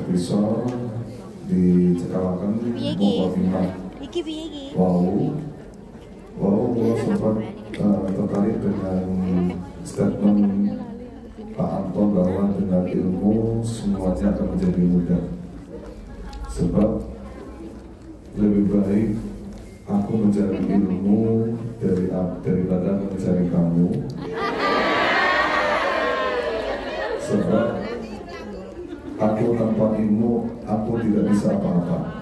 pisau dicekalakan mau wow gua sempat tertarik dengan statement Pak Anton bahwa dengan ilmu semuanya akan menjadi mudah. Sebab lebih baik aku mencari ilmu daripada mencari kamu. Sebab aku tanpa ilmu aku tidak bisa apa-apa.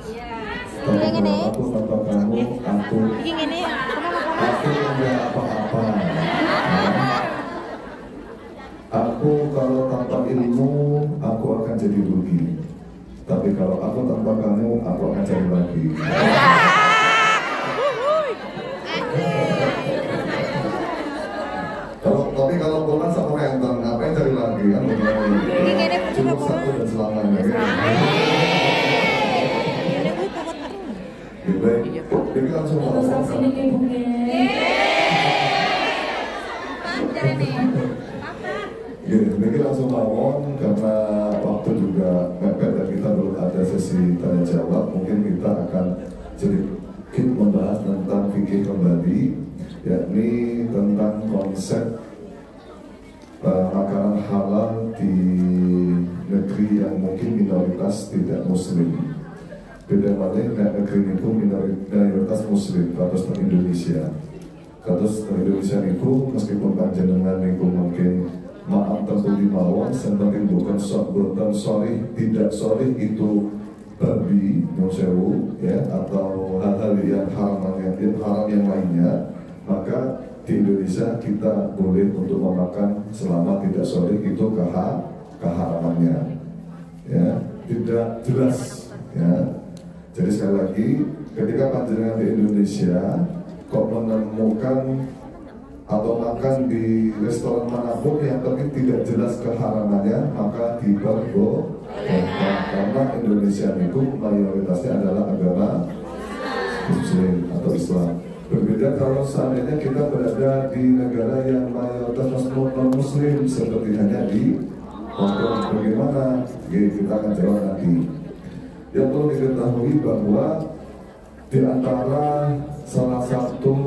Tapi kalau aku tanpa kamu aku tidak apa-apa. Aku kalau tanpa ilmu aku akan jadi rugi. Tapi kalau aku tanpa kamu aku akan cari lagi. Tapi kalau bukan sama rentang, ngapain cari lagi kan? Cukup satu dan selamanya. Jadi langsung ngomong. Jadi langsung ngomong karena waktu juga mepet dan kita belum ada sesi tanya jawab. Mungkin kita akan sedikit membahas tentang fikih kembali, yakni tentang konsep makanan halal di negeri yang mungkin minoritas tidak muslim. Beda malih negeri itu minoritas muslim, kados di Indonesia. Kados di Indonesia itu meskipun panjenengan itu mungkin maaf tertulis mawon, sentakin bukan sorry, tidak sorry itu babi, nosewu, ya, atau hal-hal yang haram yang lainnya, maka di Indonesia kita boleh untuk memakan selama tidak sorry itu keharamannya, ya, tidak jelas, ya. Jadi sekali lagi, ketika panjenengan di Indonesia kok menemukan atau makan di restoran manapun yang penting tidak jelas keharamannya, maka diperbolehkan. Karena Indonesia itu mayoritasnya adalah agama Muslim atau Islam. Berbeda kalau seandainya kita berada di negara yang mayoritas non-Muslim seperti hanya di Hongkong. Bagaimana? Kita akan jawab nanti. Yang perlu diketahui bahwa di antara salah satu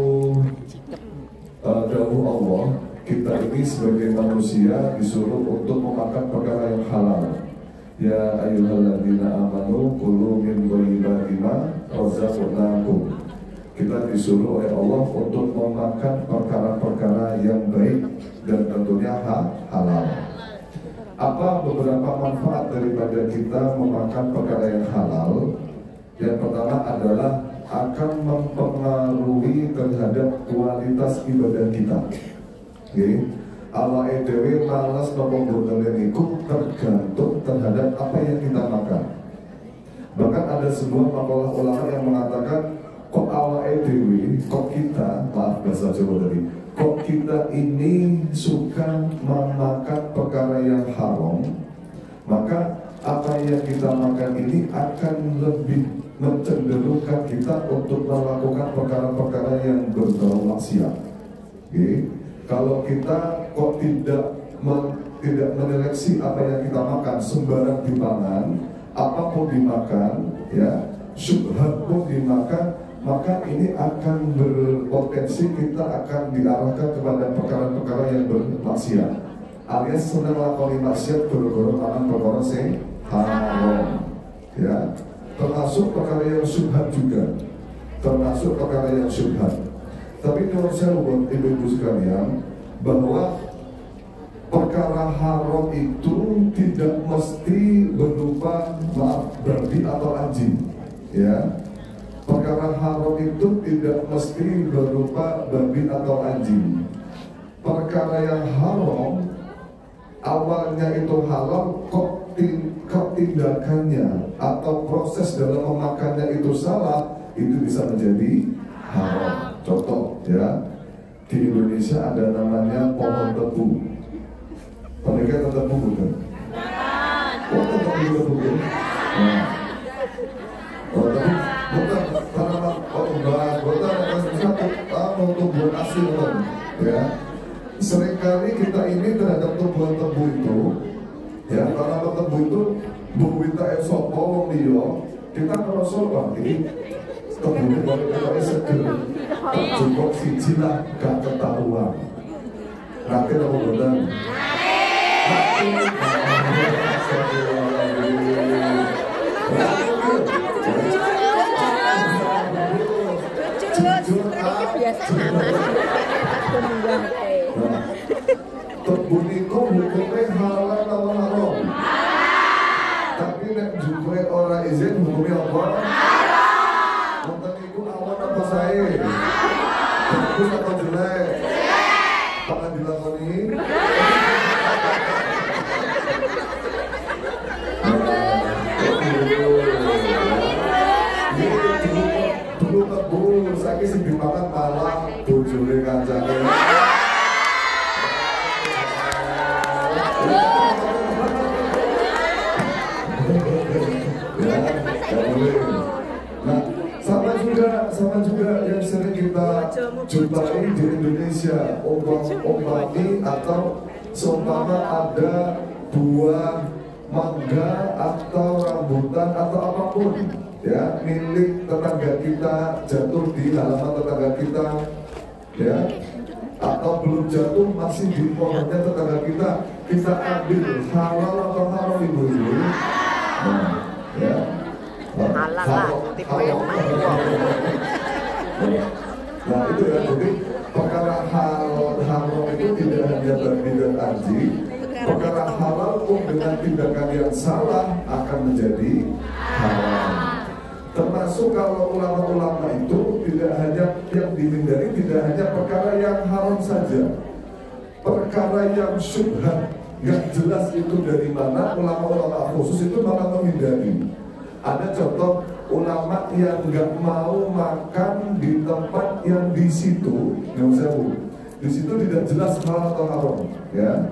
dawuh Allah, kita ini sebagai manusia disuruh untuk memakan perkara yang halal. Ya ayyuhalladzina amanu kulu min thayyibati ma razaqnakum. Kita disuruh oleh Allah untuk memakan perkara-perkara yang baik dan tentunya halal. Apa beberapa manfaat daripada kita memakan perkara yang halal? Yang pertama adalah akan mempengaruhi terhadap kualitas ibadah kita. Awake dhewe malas nopo boten niku tergantung terhadap apa yang kita makan. Bahkan ada sebuah makalah ulama yang mengatakan kok awake dhewe, kok kita, maaf bahasa Jawa tadi, kok kita ini suka memakan perkara yang haram, maka apa yang kita makan ini akan lebih mencenderungkan kita untuk melakukan perkara-perkara yang berbau maksiat. Kalau kita kok tidak menyeleksi apa yang kita makan, sembarang dimakan, apapun dimakan, ya, syubhat pun dimakan, maka ini akan berpotensi kita akan diarahkan kepada perkara-perkara yang bermaksiat, alias senang lakoni maksiat goro-goro tangan perkara sing haram, ya, termasuk perkara yang syubhat juga, termasuk perkara yang syubhat. Tapi menurut saya buat ibu-ibu sekalian, bahwa perkara haram itu tidak mesti berupa babi atau anjing, ya. Perkara haram itu tidak mesti berupa babi atau anjing. Perkara yang haram awalnya itu halal, kok tindakannya atau proses dalam memakannya itu salah, itu bisa menjadi haram. Contoh, ya, di Indonesia ada namanya pohon tebu. Pernikahan tebu bukan? Pohon tebu bukan? Nah, bukan tanaman obat, bukan satu tumbuhan asli, ya. Seringkali kita ini terhadap tumbuhan tebu itu, ya, tanaman tebu itu Bu kita esok wong liya, kita ngerasa Pak iki kebune kok kita seger. Cukup siji lah gak ketahuan. Nanti apa boten? Nanti. Kebun iku hukumnya halal atau haram? Tapi nek jumpai orang izin hukumnya apa? Wonten iku awan apa sae? Bagus atau jelek? Akan dilakoni? Dulu kebun, saiki sing dimakan malah bojone kancane. Nah, sama juga yang sering kita jumpai di Indonesia, umpami atau seumpama ada buah mangga atau rambutan atau apapun ya milik tetangga kita jatuh di halaman tetangga kita ya, atau belum jatuh masih di pohonnya tetangga kita ambil, halal atau haram ibu-ibu? Nah, ya. Halal lah, tipe yang Nah itu ya, jadi perkara haram itu tidak hanya babi dan anjing. Perkara halal pun dengan tindakan yang salah akan menjadi haram. Termasuk kalau ulama-ulama itu tidak hanya yang dihindari, tidak hanya perkara yang haram saja, perkara yang syubhat, nggak jelas itu dari mana, ulama-ulama khusus itu malah menghindari. Ada contoh ulama yang nggak mau makan di tempat yang di situ, di situ tidak jelas halal atau haram, ya.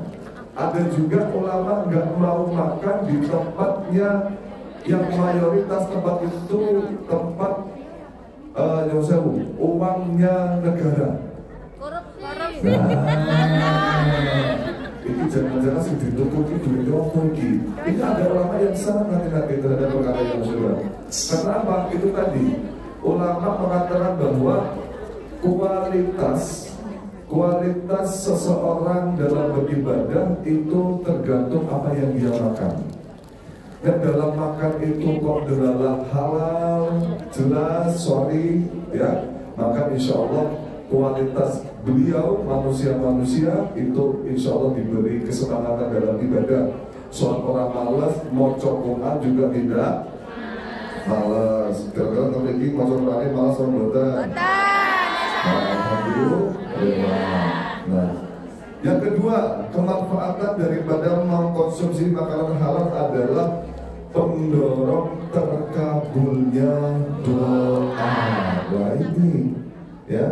Ada juga ulama nggak mau makan di tempatnya yang mayoritas tempat itu tempat uangnya negara. korupsi. Ini jangan-jangan sih ditutup itu lagi. Ini ada ulama yang sangat hati-hati terhadap perkara yang syubhat. Kenapa? Itu tadi ulama mengatakan bahwa kualitas seseorang dalam beribadah itu tergantung apa yang dia makan. Dan dalam makan itu kok adalah halal, jelas, sorry, ya, maka insya Allah kualitas beliau manusia-manusia itu insya Allah diberi keselamatan dalam ibadah. Soal orang malas mau Quran juga tidak malas. Gara-gara memiliki mau Quran malas sama boten. Alhamdulillah. Nah, yang kedua, kemanfaatan daripada mengkonsumsi makanan halal adalah pendorong terkabulnya doa. Wah ini, ya.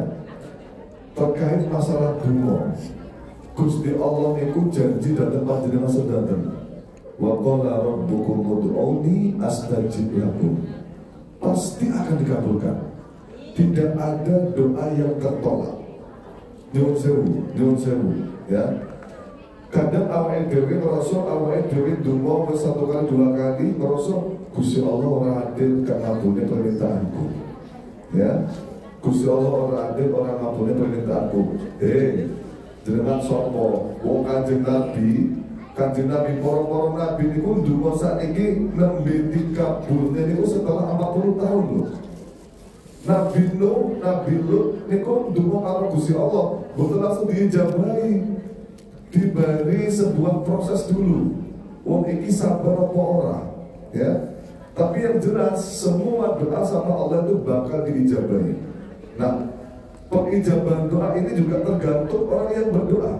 Terkait masalah doa, Gusti Allah itu janji datang panjenengan sedanten. Wa qala rabbukum ud'uni astajib lakum. Pasti akan dikabulkan. Tidak ada doa yang tertolak. Nyuwun sewu, ya. Kadang awake dhewe ngrasa awake dhewe ndonga wis 1 kali 2 kali ngrasa Gusti Allah ora adil gak ngabulne permintaanku. Ya. Gusti Allah ora adil, ora ngabulne permintaanku. Jenengan sapa? Wong Kanjeng Nabi, para nabi niku ndonga sakniki nembe dikabulne niku setelah 40 tahun lho. Nabi Lut niku ndonga karo Gusti Allah, mboten langsung diijabahi. Diberi sebuah proses dulu. Wong iki sabar apa ora? Ya. Tapi yang jelas semua doa sama Allah itu bakal diijabahi. Nah, pengijabahan doa ini juga tergantung orang yang berdoa.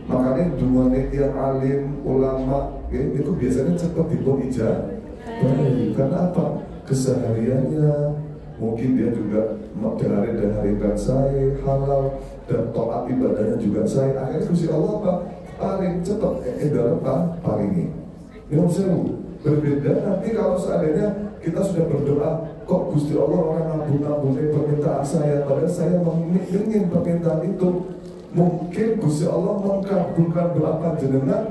Makanya doanya yang alim, ulama, itu biasanya cepat diijabahi. Karena apa? Kesehariannya, mungkin dia juga dari saya halal dan taat ibadahnya juga saya. Akhirnya Gusti Allah apa? Paling cepat paling ini. Yang seru. Berbeda nanti kalau seandainya kita sudah berdoa, kok Gusti Allah orang ngabul-ngabulin permintaan saya, padahal saya ingin permintaan itu. Mungkin Gusti Allah mengabulkan doa panjenengan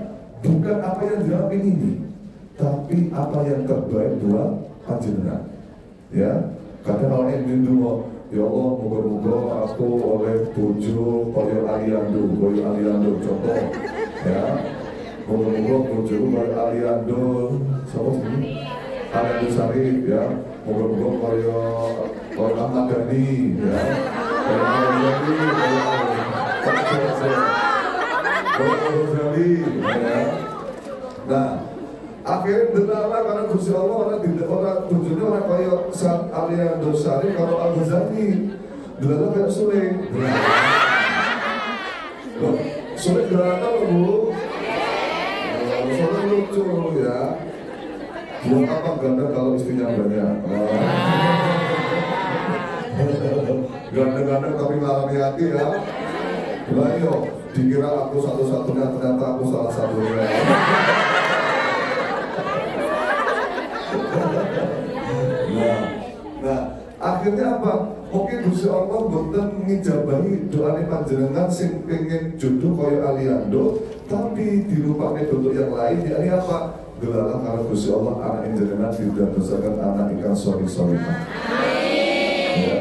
bukan apa yang dia ingini, tapi apa yang terbaik buat panjenengan. Ya, kadang orang yang dulu, ya Allah, moga-moga aku oleh bojo koyo Aliando contoh. Ya, moga-moga bojo koyo Aliando, siapa sih? Aliando Sarif, ya. Moga-moga koyo Ahmad Dhani, ya. Nah, akhirnya delala karena Gusti Allah orang tujuannya orang kaya saat Aliando Sarif kalau Al-Ghazali delala kayak Sule. Sule delala tau Bu? Sule lucu ya. Buat apa ganda kalau istrinya banyak? Ganda-ganda tapi ngalami hati ya. Lah yo, dikira aku satu-satunya, ternyata aku salah satunya. Nah, akhirnya apa? Mungkin Gusti Allah boten ngijabahi doane panjenengan sing pengen jodoh kaya Aliando, tapi dirupane bentuk yang lain, yakni apa? Gelalah karena Gusti Allah anak jenengan didadosaken anak ingkang sholih-sholihah. Ya.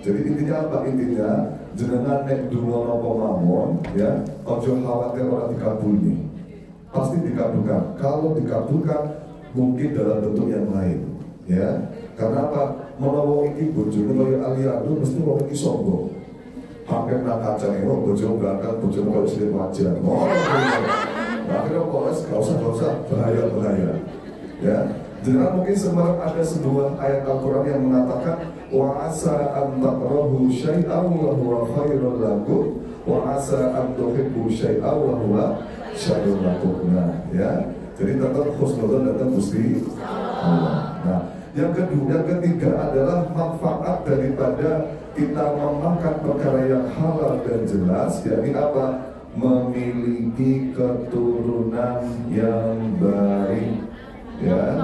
Jadi intinya apa? Intinya jenengan nek donga napa mawon ya, aja khawatir ora dikabuli. Pasti dikabulkan. Kalau dikabulkan mungkin dalam bentuk yang lain, ya. Karena apa? Menawa iki bojone kaya Aliando mesti wong iki sombong. Hampir nang kacane wong bojo berangkat bojone kaya sing wajar. Akhirnya kok gak usah bahaya. Ya. Jenengan mungkin semalam ada sebuah ayat Al-Quran yang mengatakan wa asa an takrahu syai'an wa huwa khairul lakum wa asa an tuhibbu syai'an wa huwa syarrul lakum. Nah, ya. Jadi tetap husnudzon datang Gusti Allah. Nah, yang ketiga adalah manfaat daripada kita memakan perkara yang halal dan jelas, yakni apa? Memiliki keturunan yang baik. Ya,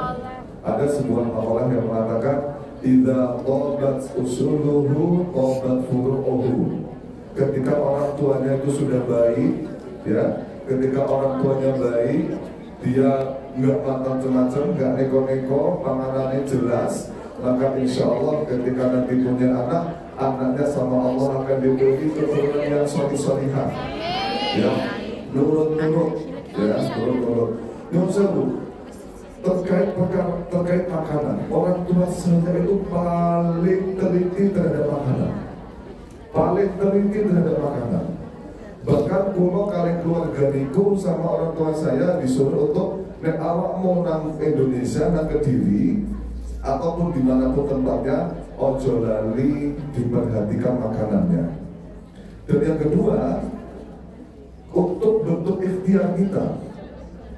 ada sebuah makalah yang mengatakan idza tabat usuluhu tabat furu'uhu. Ketika orang tuanya itu sudah baik, ya, ketika orang tuanya baik, dia nggak macam-macam, nggak neko-neko, panganannya jelas, maka insya Allah ketika nanti punya anak, anaknya sama Allah akan diberi keturunan yang sholih-sholihah. Ya, nurut, ya, nurut. Nyusul terkait makanan, orang tua saya itu paling teliti terhadap makanan, Bahkan kulo kalian keluarga niku sama orang tua saya disuruh untuk nek awak mau nang Indonesia, nang Kediri ataupun dimanapun tempatnya, ojo lali diperhatikan makanannya. Dan yang kedua, untuk bentuk ikhtiar kita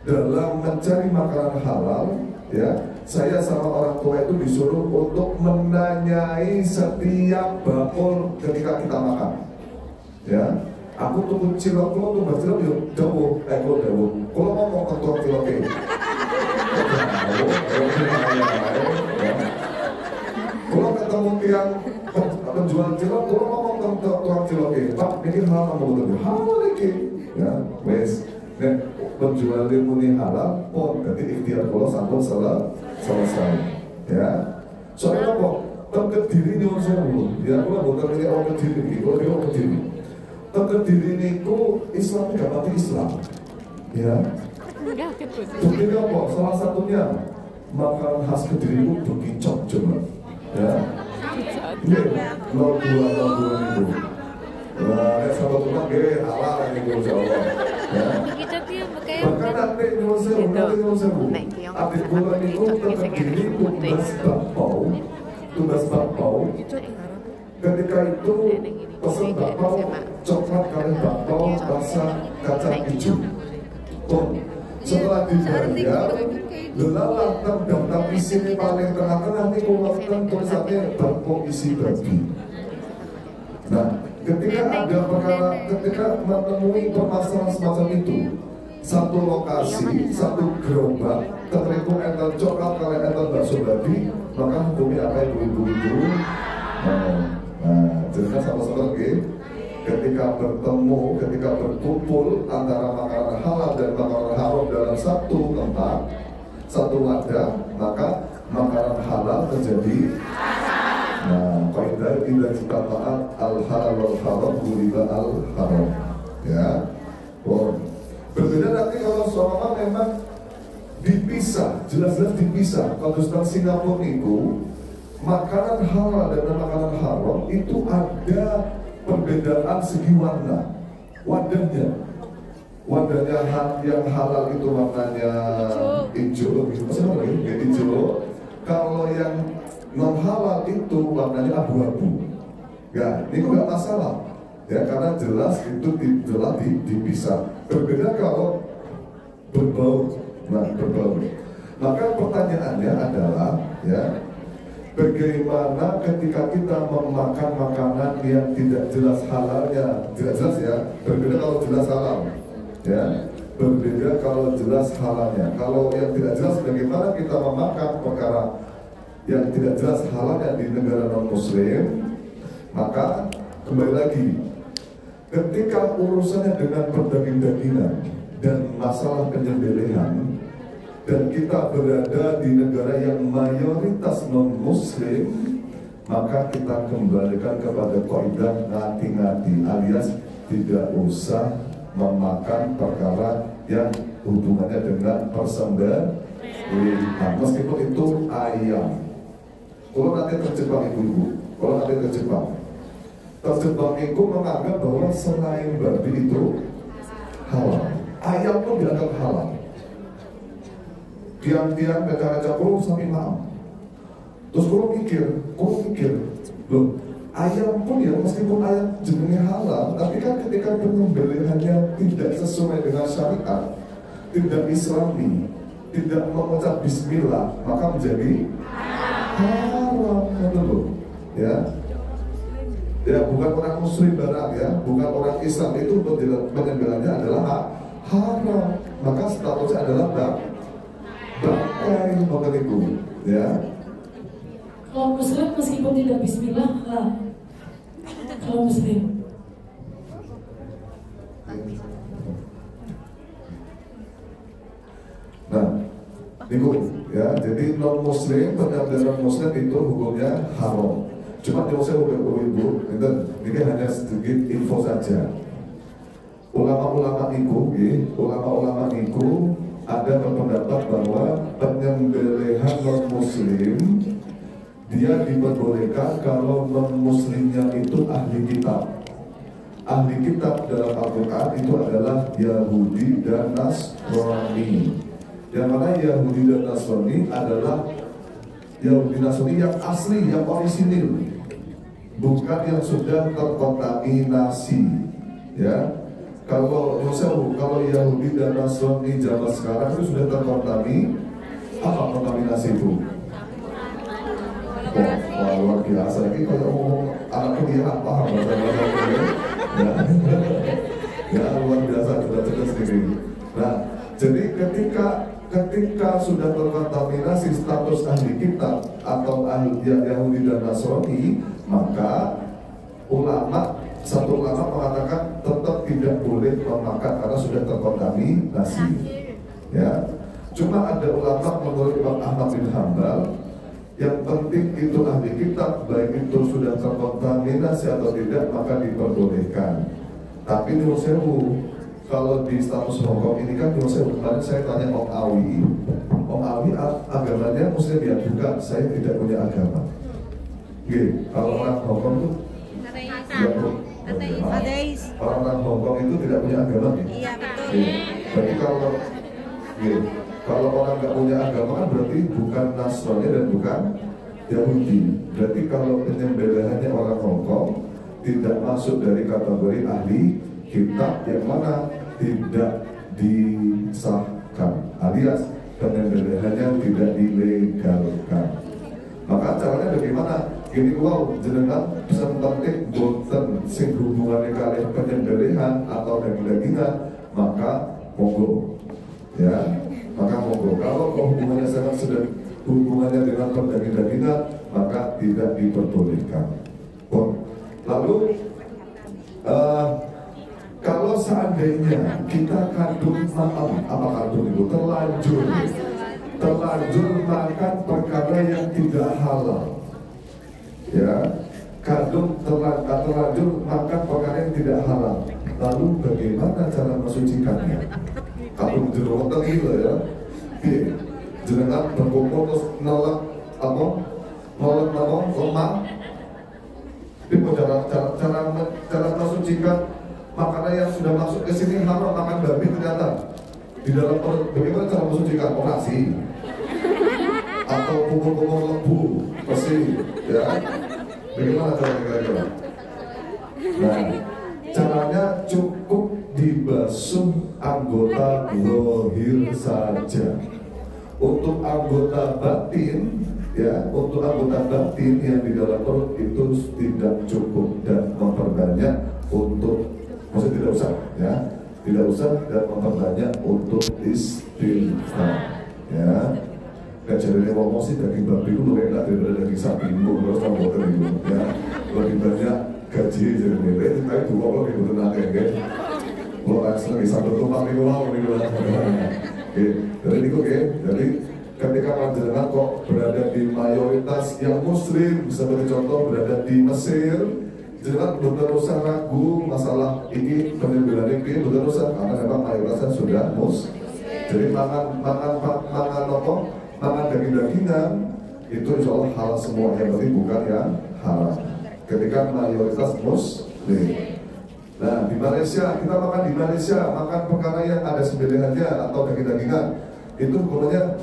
dalam mencari makanan halal, ya, saya sama orang tua itu disuruh untuk menanyai setiap bakul ketika kita makan. Ya, aku tunggu cilok, kalau tunggu cilok yuk jauh, kalau ngomong ke tukang ciloknya, kalau ketemu tiang penjual cilok, kalau ngomong ke tukang ciloknya, Pak, ini halal mau halal ini, ya, wes. Dan penjual muni halal pun jadi ikhtiar kalau sampun selesai, ya. Soalnya apa? Kediri nyuwun sewu, ya kalau bukan ini orang Kediri, kalau dia orang Kediri. Kediri niku Islam gak mati Islam, ya. Buktinya apa? Salah satunya makanan khas Kediri itu bekicot coba, ya. Ini lo dua itu. Wah, sama tukang gede halal ini insya Allah. Ya. Bahkan nanti nyuwun sewu, abis bulan itu Kediri tugas bakpao. Ketika itu pesen bakpao coklat kali bakpao rasa kacang hijau. Setelah dibayar, lelalah terdaftar isi paling tengah-tengah ini kuwatan tulisannya bakpao isi babi. Nah, ketika ada perkara, ketika menemui permasalahan semacam itu, satu lokasi, satu gerobak, tertentu enten coklat kalian enten bakso babi, maka hukumnya apa ibu-ibu itu? Nah, jadi sama-sama lagi, ketika bertemu, ketika berkumpul antara makanan halal dan makanan haram dalam satu tempat, satu wadah, maka makanan halal menjadi. Nah, kaidah tidak taat al halal wal haram guriba al haram. Ya, berbeda nanti kalau seorang memang dipisah, jelas-jelas dipisah. Kalau tentang Singapura itu makanan halal dan makanan haram itu ada perbedaan segi warna, wadahnya. Wadahnya yang halal itu warnanya hijau, maksudnya lagi hijau. Kalau yang non halal itu warnanya abu-abu. Ya, ini nggak masalah. Ya, karena jelas itu telah dipisah. Berbeda kalau berbau, berbau. Maka pertanyaannya adalah, ya, bagaimana ketika kita memakan makanan yang tidak jelas halalnya, tidak jelas ya. Berbeda kalau jelas halal. Ya, berbeda kalau jelas halalnya. Kalau yang tidak jelas, bagaimana kita memakan perkara yang tidak jelas halalnya di negara non muslim. Maka kembali lagi, ketika urusannya dengan perdaging-dagingan dan masalah penyembelihan, dan kita berada di negara yang mayoritas non muslim, maka kita kembalikan kepada kaidah ngati-ngati, alias tidak usah memakan perkara yang hubungannya dengan persembelihan, meskipun itu ayam. Kalau nanti terjebak ibu-ibu, kalau nanti terjebak itu menganggap bahwa selain babi itu halal, ayam pun dianggap halal. Tiang-tiang beca-beca perlu sampai maaf. Terus kalau mikir, loh, ayam pun ya meskipun ayam jenisnya halal, tapi kan ketika penyembelihannya tidak sesuai dengan syariat, tidak islami, tidak mengucap bismillah, maka menjadi haram, betul. Ya, bukan orang muslim barat ya, bukan orang Islam, itu penyembelihannya adalah haram, maka statusnya adalah bangkai, itu, ya. Kalau muslim meskipun tidak bismillah, kalau muslim. Nah, itu ya, jadi non muslim, penyembelihan muslim itu hukumnya haram. Cuma yang saya ibu, ini hanya sedikit info saja. Ulama-ulama itu ada berpendapat bahwa penyembelihan non muslim dia diperbolehkan kalau non muslimnya itu ahli kitab. Ahli kitab dalam Al-Quran itu adalah Yahudi dan Nasrani. Yang mana Yahudi dan Nasrani adalah Yahudi Nasrani yang asli, yang orisinil, bukan yang sudah terkontaminasi. Ya, kalau Yahudi dan Nasrani zaman sekarang itu sudah apa kontaminasi itu? Wah, luar biasa. Ini kalau ngomong anak kuliah paham bahasa-bahasa ya, luar biasa, cerdas sendiri. Nah, jadi ketika sudah terkontaminasi status ahli kitab atau ahli Yahudi dan Nasrani, maka satu ulama mengatakan tetap tidak boleh memakan karena sudah terkontaminasi. Ya, cuma ada ulama menurut Imam Ahmad bin Hanbal, yang penting itu ahli kitab, baik itu sudah terkontaminasi atau tidak, maka diperbolehkan. Tapi menurut saya, kalau di status Hongkong ini kan menurut saya, kemarin saya tanya Om Awi agamanya muslim ya? Bukan, saya tidak punya agama. Kalau orang Hongkong itu orang Hongkong itu tidak punya agama. Iya, betul. Berarti kalau orang nggak punya agama kan berarti bukan Nasrani dan bukan Yahudi. Berarti kalau penyembelihannya orang Hongkong tidak masuk dari kategori ahli kitab, yang mana tidak disahkan, alias penyembelihannya tidak dilegalkan. Maka caranya bagaimana? Gini, jenengan bisa mentertib boten sing hubungannya kalian penyembelihan atau daging-dagingan, maka monggo. Ya, maka monggo. Kalau hubungannya sudah hubungannya dengan daging-dagingan, maka tidak diperbolehkan. Lalu kalau seandainya kita kandung apa kandung itu terlanjur terlanjur makan perkara yang tidak halal, ya, kandung terlanjur makan perkara yang tidak halal, lalu bagaimana cara mensucikannya? Kalau jeruk gitu ya, jenengan berkumpul terus nolak lemah. Tapi cara mensucikan makanan yang sudah masuk ke sini haram, makan babi ternyata di dalam perut. Bagaimana cara mensucikan? Operasi atau pukul-pukul lembu besi, ya? Bagaimana caranya kira-kira? Nah, caranya cukup dibasuh anggota zahir saja. Untuk anggota batin, ya, untuk anggota batin yang di dalam perut itu tidak cukup dan memperbanyak untuk, maksudnya tidak usah, ya, tidak usah dan memperbanyak untuk istighfar, ya. Gak jadi ngomong sih daging babi itu lebih enak daripada daging sapi, terus kamu itu, ya, lebih banyak gaji jadi nilai, tapi dua lo gitu tenang ya, lo langsung lagi satu tumpang nih mau nih lah. Jadi itu jadi ketika panjenengan kok berada di mayoritas yang muslim, seperti contoh berada di Mesir, jangan berusaha ragu masalah ini penampilan ini berusaha karena memang mayoritasnya sudah jadi makan daging-dagingan itu insya Allah halal semua, yang penting bukan yang haram ketika mayoritas muslim. Nah, di Malaysia, kita makan di Malaysia, makan perkara yang ada sembelihannya atau daging-dagingan, itu hukumnya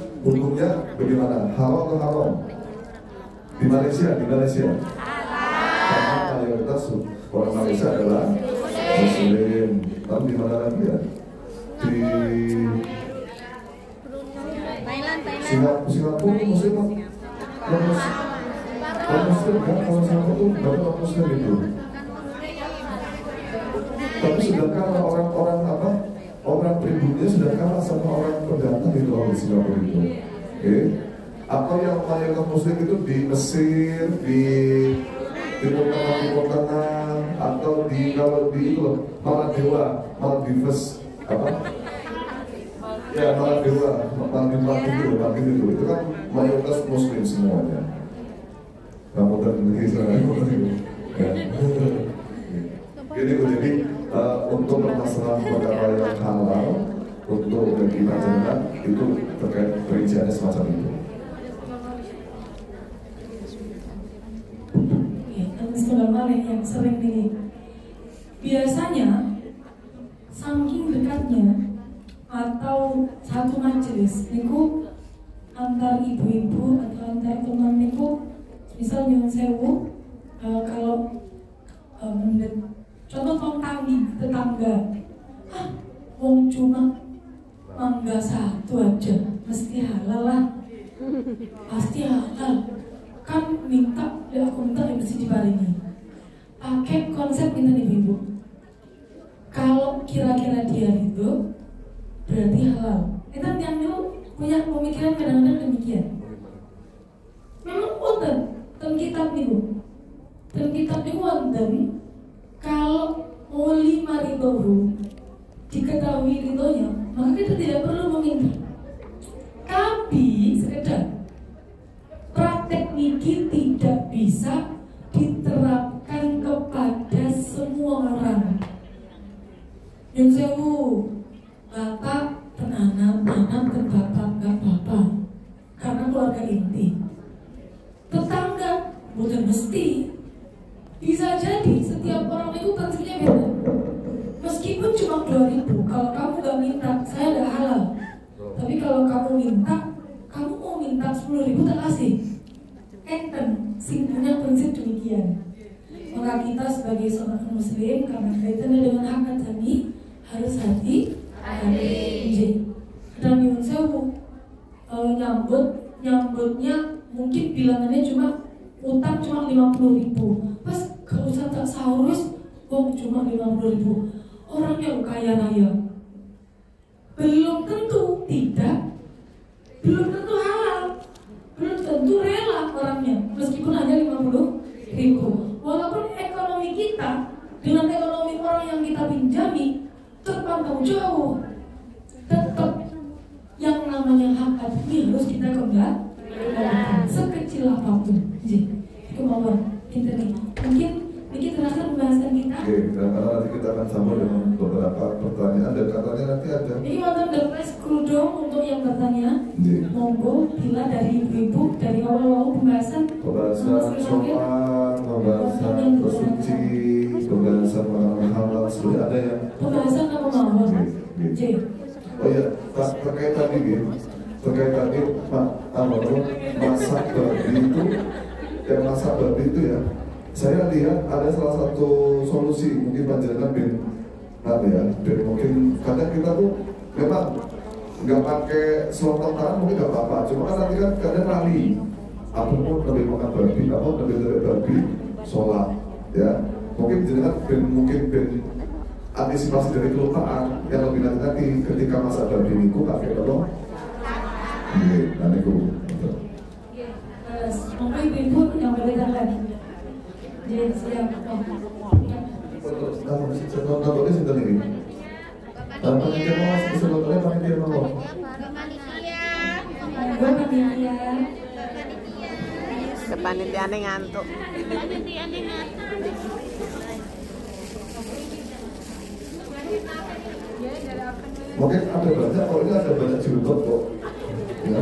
bagaimana? Halal atau haram? Di Malaysia karena mayoritas orang Malaysia adalah muslim. Lalu di mana lagi ya? Di Singapura muslim kan? Muslim kan? Kalau Singapura tuh banyak muslim itu. Tapi sudah kalah orang pribumi sudah kalah sama orang pendatang itu di Singapura itu. Atau yang mayoritas muslim itu di Mesir, di Timur Tengah, atau kalau di itu Maldives apa? Ya Maldives itu kan mayoritas muslim semuanya. Kamu tadi jadi untuk permasalahan perkara yang halal untuk bagi panjenengan itu terkait perinciannya semacam itu. Saudara yang sering ini biasanya saking dekatnya atau satu majelis niku antar ibu-ibu atau antar teman niku misal nyuwun sewu kalau contoh tetangga wong cuma mangga satu aja mesti halal lah, pasti halal kan, minta ya aku minta ya mesti diparingi. Pakai konsep minta ibu-ibu, kalau kira-kira dia itu berarti halal. Kita yang punya pemikiran kadang-kadang demikian. Memang wonten teng kitab niku. Teng kitab niku wonten kalau muli maridohu diketahui ridhonya, maka kita tidak perlu meminta. Tapi sekedar praktek niki tidak bisa diterapkan kepada semua orang. Yang sewu bapak tanam dan bapak nggak apa-apa karena keluarga inti. Tetangga bukan mesti. Bisa jadi setiap orang itu tensinya beda. Meskipun cuma 2.000, kalau kamu gak minta, saya udah halal. Tapi kalau kamu minta, kamu mau minta 10.000 tak kasih. Enten, sing punya prinsip demikian. Maka kita sebagai seorang muslim, karena kaitannya dengan hak adami, harus hati-hati. Dan nyuwun sewu, nyambutnya mungkin bilangannya cuma utang cuma 50.000. Pas kalau usah tak sahur cuma 50.000. Orangnya kaya raya, belum tentu halal, belum tentu rela orangnya meskipun hanya 50.000. Walaupun ekonomi kita dengan ekonomi orang yang kita pinjami terpantau jauh, tetap yang namanya hak adami harus kita kembali sekecil apapun. Jadi kemauan kita nih. Mungkin terakhir pembahasan kita. Oke, dan nanti kita akan sambung dengan beberapa pertanyaan dan katanya nanti ada. Jadi wonten the press crew dong untuk yang bertanya. Monggo bila dari ibu-ibu dari awal pembahasan soal, pembahasan bersuci, pembahasan mengenai halal, sudah ada yang pembahasan apa mawon? Oh ya, terkait tadi masak babi itu, masak babi itu ya. Saya lihat ada salah satu solusi mungkin panjenengan mungkin kadang kita tuh memang nggak pakai selongsong tangan mungkin nggak apa-apa, cuma kan nanti kan kadang lali aku pun lebih makan babi, aku lebih babi sholat ya, mungkin jenengan mungkin antisipasi dari kelupaan yang lebih nanti ketika masa babi niku pakai apa? Iya, niku. Mungkin ibu yang berdekat. Jadi siap. Nontonnya sudah ini. Panitia mau sebetulnya panitia mau. Kepanitiaane ngantuk. Mungkin ada banyak, kalau ini ada banyak jilbab kok. Ya.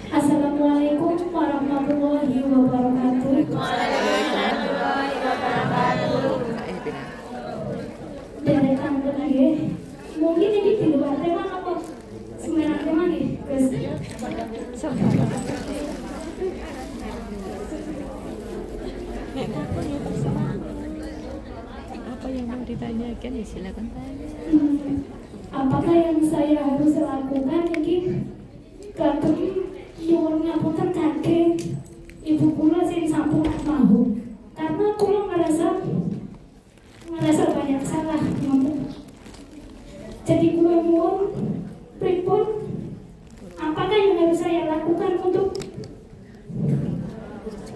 Assalamualaikum warahmatullahi wabarakatuh. Deretan lagi. Mungkin ini di luar tema apa? Sebenarnya tema nih, guys. Apa yang mau ditanyakan ya silakan tanya. Apakah yang saya harus lakukan ini? Kadang nyuwun ngapunten kake ibu kula sing sampun mau. Karena kula ngerasa banyak salah ngoten. Jadi kula nyuwun pripun apakah yang harus saya lakukan untuk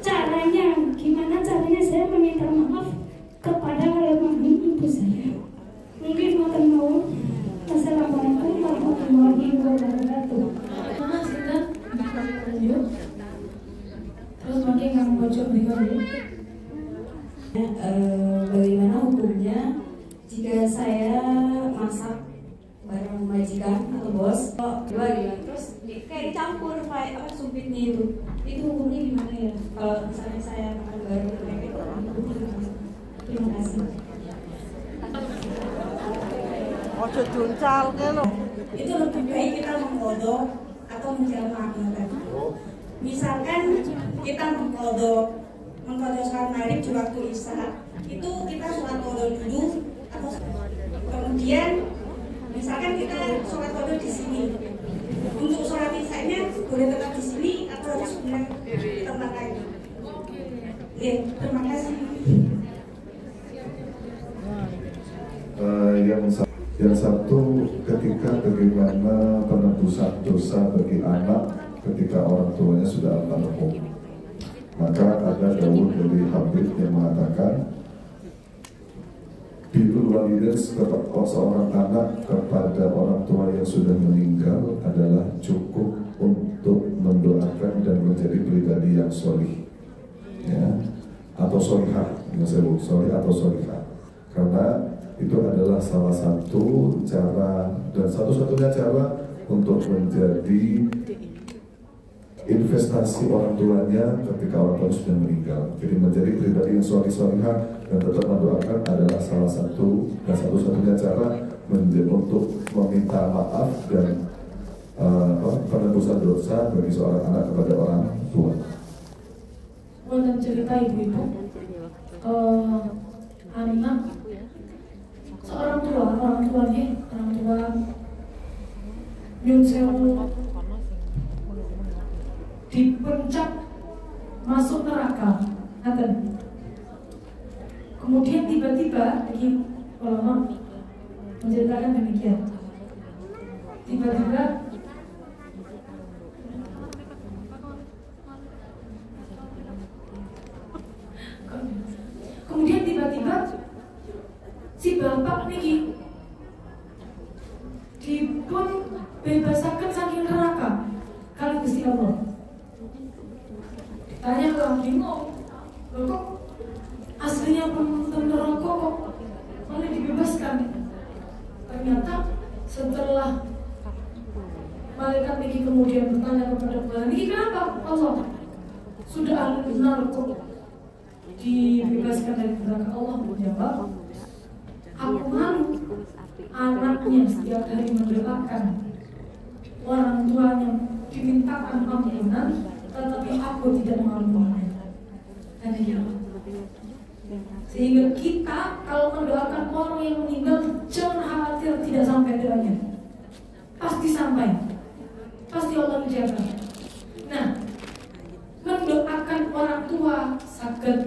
caranya, gimana caranya saya meminta maaf kepada almarhum ibu saya. Mungkin ngoten mawon. Assalamualaikum warahmatullahi wabarakatuh. Terus mungkin kamu bocor berikutnya. Bagaimana hukumnya jika saya masak bareng majikan atau bos dua gitu, terus kayak dicampur kayak apa sumpitnya itu hukumnya gimana ya? Kalau misalnya saya makan bareng kayak itu, terima kasih. Ojo juncal ke lo. Itu lebih baik kita mengkodok atau menjamak. Misalkan kita mengkodok sholat maghrib di waktu isya, itu kita sholat kodok dulu atau kemudian misalkan kita sholat kodok di sini, untuk sholat isya-nya boleh tetap di sini atau harus pindah di tempat lain. Ya, terima kasih. Yang satu ketika bagaimana penebusan dosa bagi anak ketika orang tuanya sudah almarhum, maka ada dawuh dari Habib yang mengatakan birrul walidain seorang anak kepada orang tua yang sudah meninggal adalah cukup untuk mendoakan dan menjadi pribadi yang solih, ya, atau solihah, solih atau solihah, karena itu adalah salah satu cara dan satu-satunya cara untuk menjadi investasi orang tuanya ketika orang tua sudah meninggal. Jadi menjadi pribadi yang solih-solihah dan tetap mendoakan adalah salah satu dan satu-satunya cara untuk meminta maaf dan penebusan dosa bagi seorang anak kepada orang tua. Dalam cerita ibu-ibu, anak seorang tuanya nyun sewu dipencak masuk neraka, kemudian tiba-tiba lagi ulama menceritakan demikian, tiba-tiba si bapak niki dibebasakan saking neraka. Kali Gusti Allah. Tanya orang bingung, loh kok aslinya penonton neraka kok malah dibebaskan? Ternyata setelah malaikat ini kemudian bertanya kepada Tuhan, ini kenapa Allah sudah ahli neraka dibebaskan dari neraka? Allah menjawab, aku malu anaknya setiap hari mendoakan orang tuanya dimintakan ampunan, tetapi aku tidak mengampunnya. Sehingga kita kalau mendoakan orang yang meninggal, jangan khawatir tidak sampai doanya, pasti sampai, pasti Allah menjaga. Nah, mendoakan orang tua sakit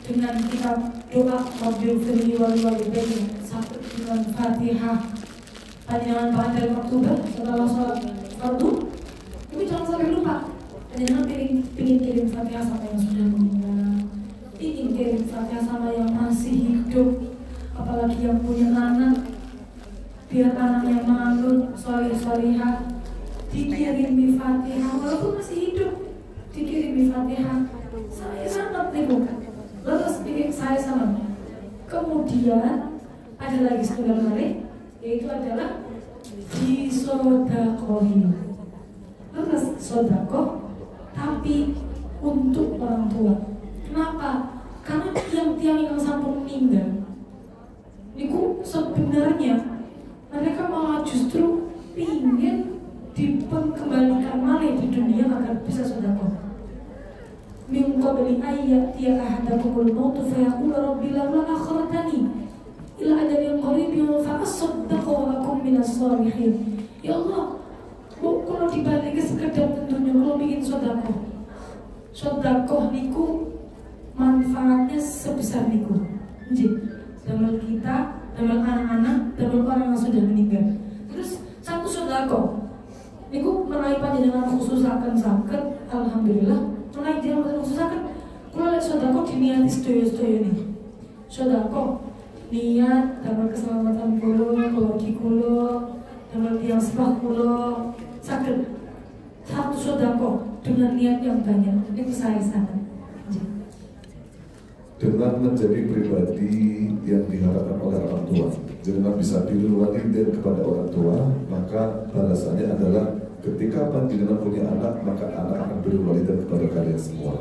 dengan kita doa Rabbil firli wal walidayya, sakit dengan Fatihah, panjangan tangan dari maktubah setelah sholat fardu. Tapi jangan sampai lupa, panjangan pingin kirim Fatihah sama yang sudah meninggal, ingin kirim Fatihah sama yang masih hidup, apalagi yang punya anak, biar anaknya manut, soleh-solehah, dikirimi Fatihah walaupun masih hidup, dikirimi Fatihah. Saya sangat nih, lalu sedikit saya sama. Kemudian ada lagi sekali menarik, yaitu adalah disodakohi. Terus sodakoh, tapi untuk orang tua. Kenapa? Karena tiang-tiang yang sampun meninggal, itu sebenarnya mereka malah justru ingin dikembalikan malah di dunia agar bisa sodakoh. Min qabli ayyatiya ahadakumul mautu fayaqulu rabbi laula akhartani ila ajalin qaribin fa asaddaqu wa akum minas shalihin. Ya Allah, kalau dibalik sekedar tentunya kalau bikin sodakoh, sodakoh niku manfaatnya sebesar niku. Dalam kita, dalam anak-anak, dalam orang yang sudah meninggal. Terus satu sodakoh niku menaik panjenengan khusus akan sakit, alhamdulillah. Menaik jenengan khusus akan, kalau lihat sodakoh diniati sedoyo-sedoyo nih. Sodakoh niat dalam keselamatan kulo, keluarga kulo, dalam tiang sebah kulo, sakit. Satu sodakoh dengan niat yang banyak, itu saya sangat. Dengan menjadi pribadi yang diharapkan oleh orang tua, dengan bisa birrul walidain kepada orang tua, maka balasannya adalah ketika panjenengan punya anak, maka anak akan birrul walidain kepada kalian semua.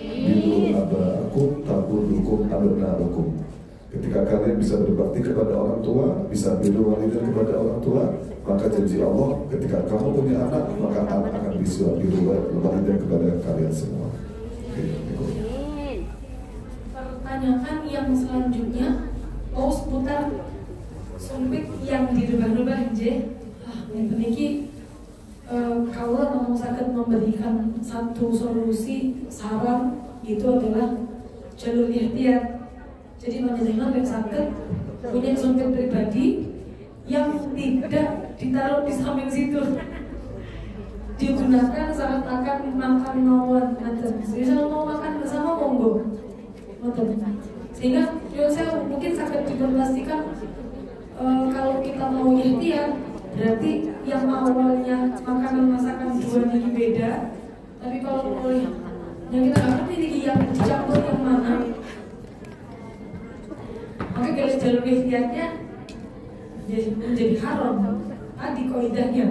Birrul abaakum taburukum abnaukum. Ketika kalian bisa berbakti kepada orang tua, bisa birrul walidain kepada orang tua, maka janji Allah ketika kamu punya anak, maka anak akan bisa birrul walidain kepada kalian semua. Pertanyaan yang selanjutnya mau seputar sumpit yang dirubah-rubah yang peniki kalau mau sakit memberikan satu solusi saran itu adalah jalur ikhtiar. Jadi panjenengan yang sakit punya sumpit pribadi yang tidak ditaruh di samping situ, digunakan saat akan makan mawon. Bisa mau makan bersama monggo. Sehingga saya mungkin sangat dipastikan kalau kita mau ikhtiar berarti yang awalnya makanan masakan dua ini beda, tapi kalau mulai yang kita nggak ngerti ini yang dicampur yang mana, maka kalau jalur ikhtiarnya menjadi haram. Tadi kaidahnya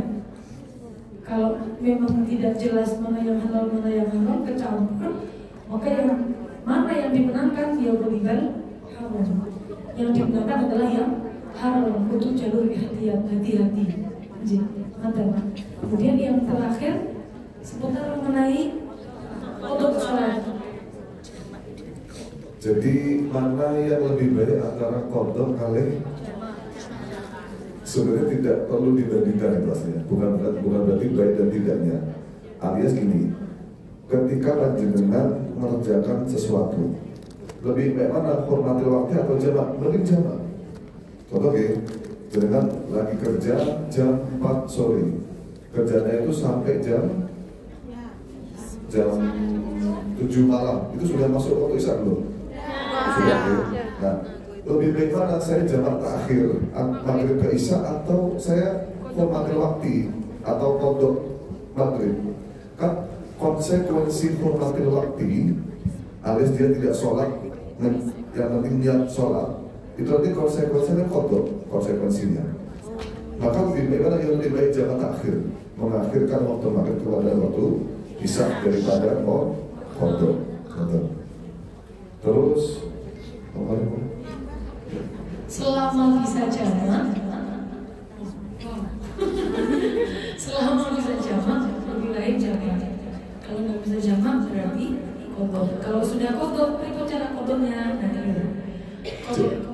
kalau memang tidak jelas mana yang halal mana yang haram kecampur, maka yang mana yang dimenangkan dia beribadah haram. Yang dimenangkan adalah yang haram untuk jalur ikhtiar, hati-hati. Mantap. Kemudian yang terakhir seputar mengenai qada salat. Jadi mana yang lebih baik antara qada kali? Sebenarnya tidak perlu dibandingkan itu aslinya. Bukan berarti baik dan tidaknya. Alias gini, ketika panjenengan mengerjakan sesuatu, lebih baik mana, hormati waktu atau jamak? Mending jamak. Contoh jenengan lagi kerja jam 4 sore, kerjanya itu sampai jam 7 malam, itu sudah masuk waktu isya belum? Sudah. Nah, lebih baik mana saya jamak terakhir maghrib ke isya atau saya hormati waktu? atau kodok maghrib, kan konsekuensi hormatil waktu alias dia tidak sholat, yang penting niat sholat, itu nanti konsekuensinya kodok konsekuensinya. Maka yang lebih baik jangan takhir, mengakhirkan waktu maghrib kepada waktu isya daripada kodok. Terus selama bisa jamak, selama bisa jamak lebih baik jamak. Kalau nggak bisa jamak berarti kodok. Kalau sudah kodok, itu cara kodoknya.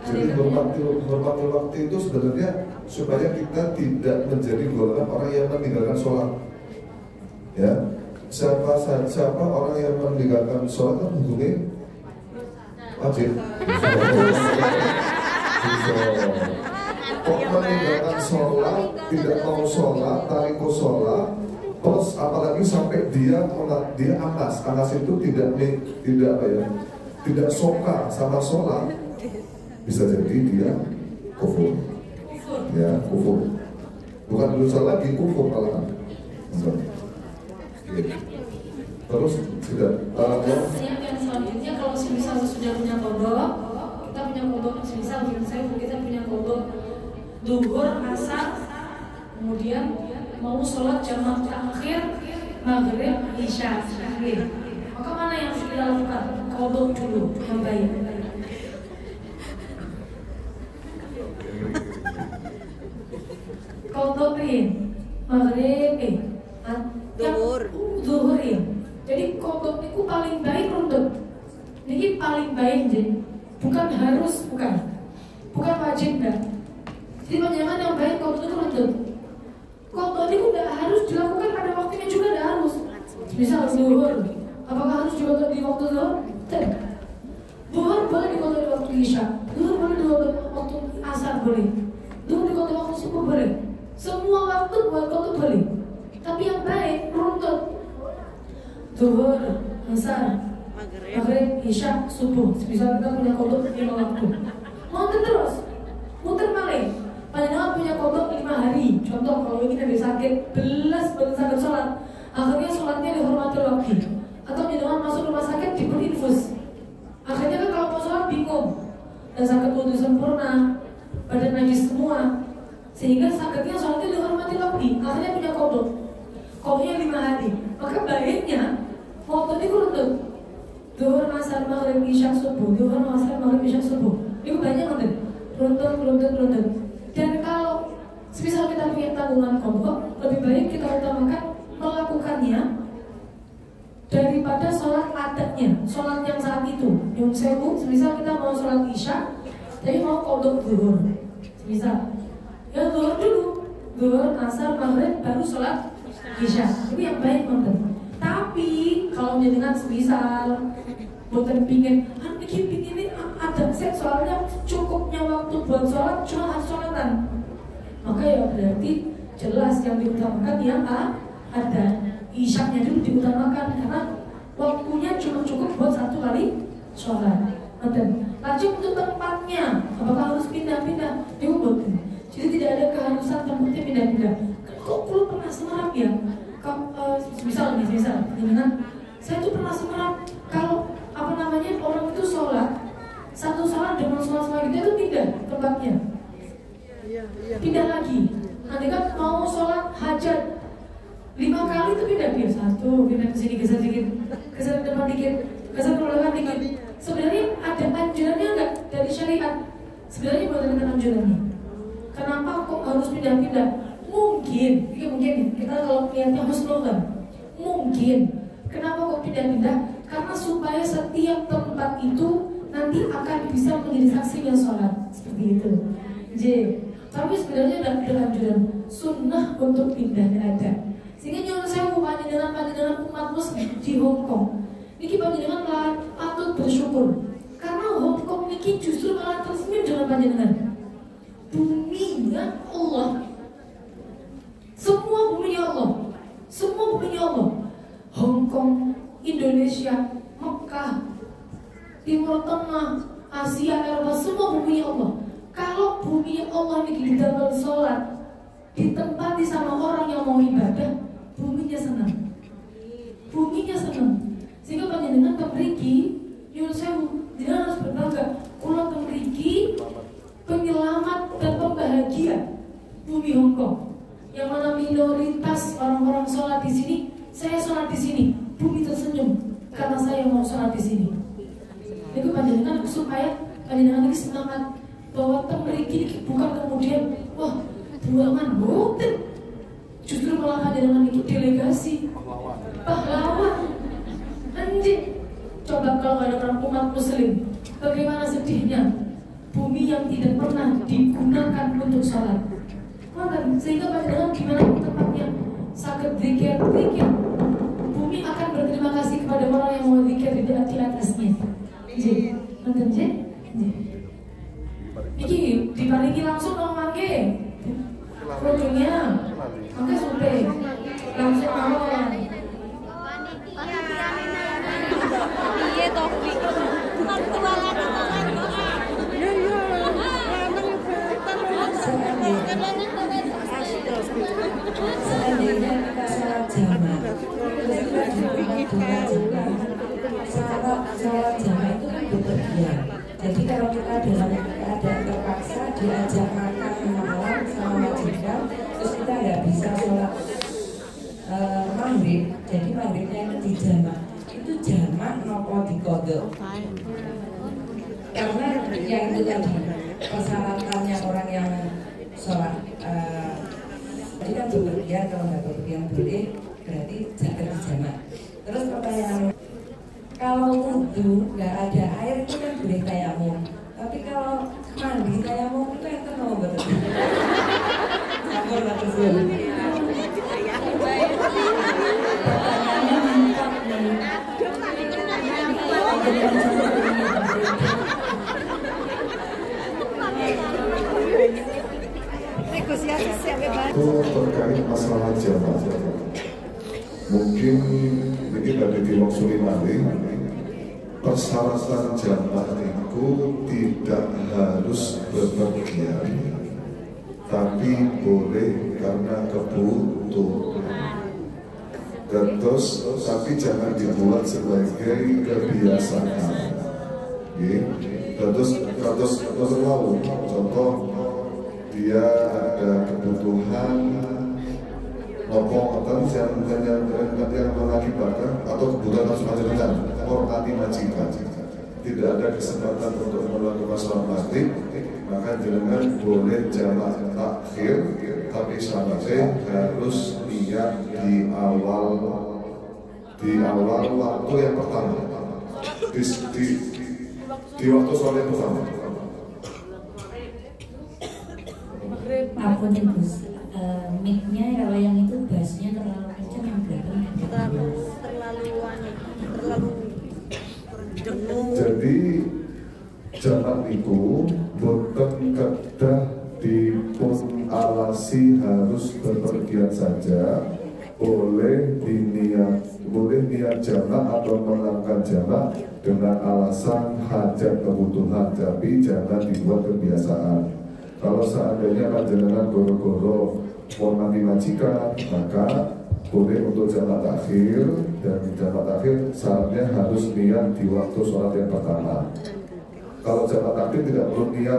Jadi hormati waktu itu sebenarnya supaya kita tidak menjadi golongan orang yang meninggalkan sholat. Ya, siapa orang yang meninggalkan sholat kan hubungi wajib. Kok meninggalkan sholat, tidak mau sholat, tariku sholat, terus apalagi sampai dia angas itu tidak suka sama sholat, bisa jadi dia kufur, ya kufur. Bukan dosa lagi, kufur malahan. Terus sudah. Yang selanjutnya kalau misalnya sudah punya kodok, kita punya kodok misalnya kita punya kodok duhur, asar, kemudian mau sholat jamak takhir, maghrib, isya, maka mana yang harus kita lakukan? Kodok dulu yang baik. Kodokin, maghrib, duhurin. Jadi kodok itu paling baik untuk ini paling baik jadi bukan wajib enggak. Jadi panjangan yang baik kodok itu untuk kodok itu tidak harus dilakukan pada waktunya juga, tidak harus. Misal zuhur, apakah harus dikodok di waktu zuhur? Tidak. Zuhur boleh dikodok di waktu isya, zuhur boleh dikodok di waktu asar boleh, zuhur dikodok waktu subuh boleh. Semua waktu buat kodok boleh. Tapi yang baik runtut zuhur, asar, maghrib, isya, subuh. Misal kita punya kodok 5 waktu, muter terus, muter balik. Padahal punya kodok 5 hari. Contoh kalau ini ada sakit, belas banget sakit sholat, akhirnya sholatnya dihormati waktu. Atau jangan masuk rumah sakit diberi infus. Akhirnya kan kalau mau sholat bingung, dan sakit wudhu sempurna, badan najis semua, sehingga sakitnya sholatnya dihormati waktu. Akhirnya punya kodok, kodoknya 5 hari. Maka baiknya waktu ini runtut duhur, asar, maghrib, isya, subuh, duhur, asar, maghrib, isya, subuh. Itu banyak banget runtut. Dan kalau misal kita punya tanggungan kodok, lebih baik kita utamakan melakukannya daripada sholat adatnya, sholat yang saat itu. Yang sewu, misal kita mau sholat isya, tapi mau kodok duhur, misal ya duhur dulu, duhur, asar, maghrib, baru sholat isya. Itu yang baik banget. Tapi kalau dengan semisal bukan pingin ini ada seks, soalnya cukupnya waktu buat sholat cuma harus sholatan, maka ya berarti jelas yang diutamakan yang ada isyaknya dulu diutamakan, karena waktunya cuma cukup buat 1 kali sholat. Lanjut untuk tempatnya, apakah harus pindah-pindah? Diubah. Jadi tidak ada keharusan tempatnya pindah-pindah. Kok perlu pernah Semarang ya? Misal, saya tuh pernah Semarang. Kalau orang itu sholat, satu sholat dengan sholat itu pindah tempatnya, pindah lagi. Nanti kan mau sholat hajat 5 kali itu pindah dia, 1 pindah ke sini, geser dikit, geser ke depan dikit, geser ke belakang dikit. Sebenarnya ada anjurannya enggak dari syariat? Sebenarnya bukan ada anjurannya. Kenapa kok harus pindah-pindah? Mungkin kita kalau lihatnya husnuzan, mungkin kenapa kok pindah-pindah? Karena supaya setiap tempat itu nanti akan bisa menjadi saksi yang sholat, seperti itu. Tapi sebenarnya ada anjuran sunnah untuk pindah ada. Sehingga nyuruh saya panjenengan umat muslim di Hong Kong, niki panjenengan malah patut bersyukur, karena Hong Kong niki justru malah tersenyum dengan panjenengan. Buminya Allah, semua buminya Allah, Hong Kong, Indonesia, Mekah, Timur Tengah, Asia, Eropa, semua bumi Allah. Kalau bumi Allah ini didamel sholat, ditempati sama orang yang mau ibadah, buminya senang. Buminya senang. Sehingga panjenengan temriki, nyuwun sewu, jenengan harus berbangga. Kula temriki penyelamat dan pembahagia bumi Hongkong. Yang mana minoritas orang-orang sholat di sini, saya sholat di sini, bumi tersenyum karena saya mau sholat di sini. Itu panjenengan supaya panjenengan ini semangat bahwa temriki bukan kemudian wah buangan boten, justru malah panjenengan itu delegasi pahlawan. Anjing, coba kalau ada orang umat muslim, bagaimana sedihnya bumi yang tidak pernah digunakan untuk sholat. Maka sehingga panjenengan gimana tempatnya sakit zikir, bumi akan berterima kasih kepada orang yang mau zikir di atasnya. Nonton je? Iki diparingi langsung dong mangke. Produknya mangke sampai langsung awal. Iya toh, bukan tualan seandainya kita sholat jamaah, terus kita juga sholat jamaah itu kan bepergian. Jadi kalau kita dalam keadaan terpaksa diajak makan malam sama majikan, terus kita nggak bisa sholat maghrib, jadi maghribnya itu di jamaah. Itu jamaah nopo dikodok. Karena yang itu tadi persyaratannya orang yang sholat jadi kan bepergian, kalau nggak bepergian boleh, berarti jangan berjamaah. Terus pertanyaan, kalau wudhu nggak ada air itu kan boleh tayamum, tapi kalau mandi tayamum itu yang kenal betul. Sampun atas dulu. Pertanyaannya mantap nih. Itu terkait masalah jamaah. Mungkin dari Tiwok Sulimali, persyaratan jamaah itu tidak harus bepergian, tapi boleh karena kebutuhan. Terus, tapi jangan dibuat sebagai kebiasaan. Terus contoh dia ada kebutuhan ngomong yang mengakibatkan atau kebutuhan harus majikan, hormati majikan, tidak ada kesempatan untuk melakukan sholat maghrib, maka jangan boleh jamak takhir, tapi syaratnya harus niat di awal waktu yang pertama, di waktu sholat yang pertama. Ampun Gus, mic-nya kalau yang itu bassnya terlalu kencang, yang belakang terlalu dengung. Jadi jamak itu boten kedah dipun alasi harus bepergian saja, boleh niat jamak atau menangkan jamak dengan alasan hajat kebutuhan, tapi jangan dibuat kebiasaan. Kalau seandainya panjenengan goro-goro mau nanti majikan, maka boleh untuk jamak takhir, dan jamak takhir saatnya harus niat di waktu sholat yang pertama. Kalau jamak takhir tidak perlu niat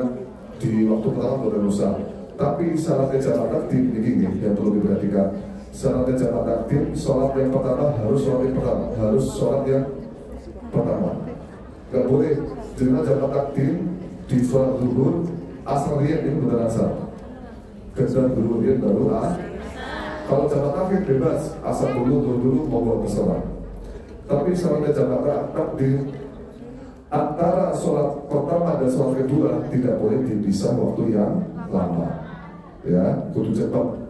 di waktu pertama, boleh usah. Tapi syaratnya jamak takhir ini yang perlu diperhatikan. Syaratnya jamak takhir, sholat yang pertama harus sholat yang pertama, harus sholat yang pertama. Gak boleh jangan jamak takhir di sholat zuhur. Asalnya ini benar asal. Kesan dulu dia baru Kalau jamak takhir bebas, asal dulu mau buat bersolat. Tapi syaratnya jamak takhir antara sholat pertama dan sholat kedua tidak boleh dipisah waktu yang lama. Ya, kudu cepat.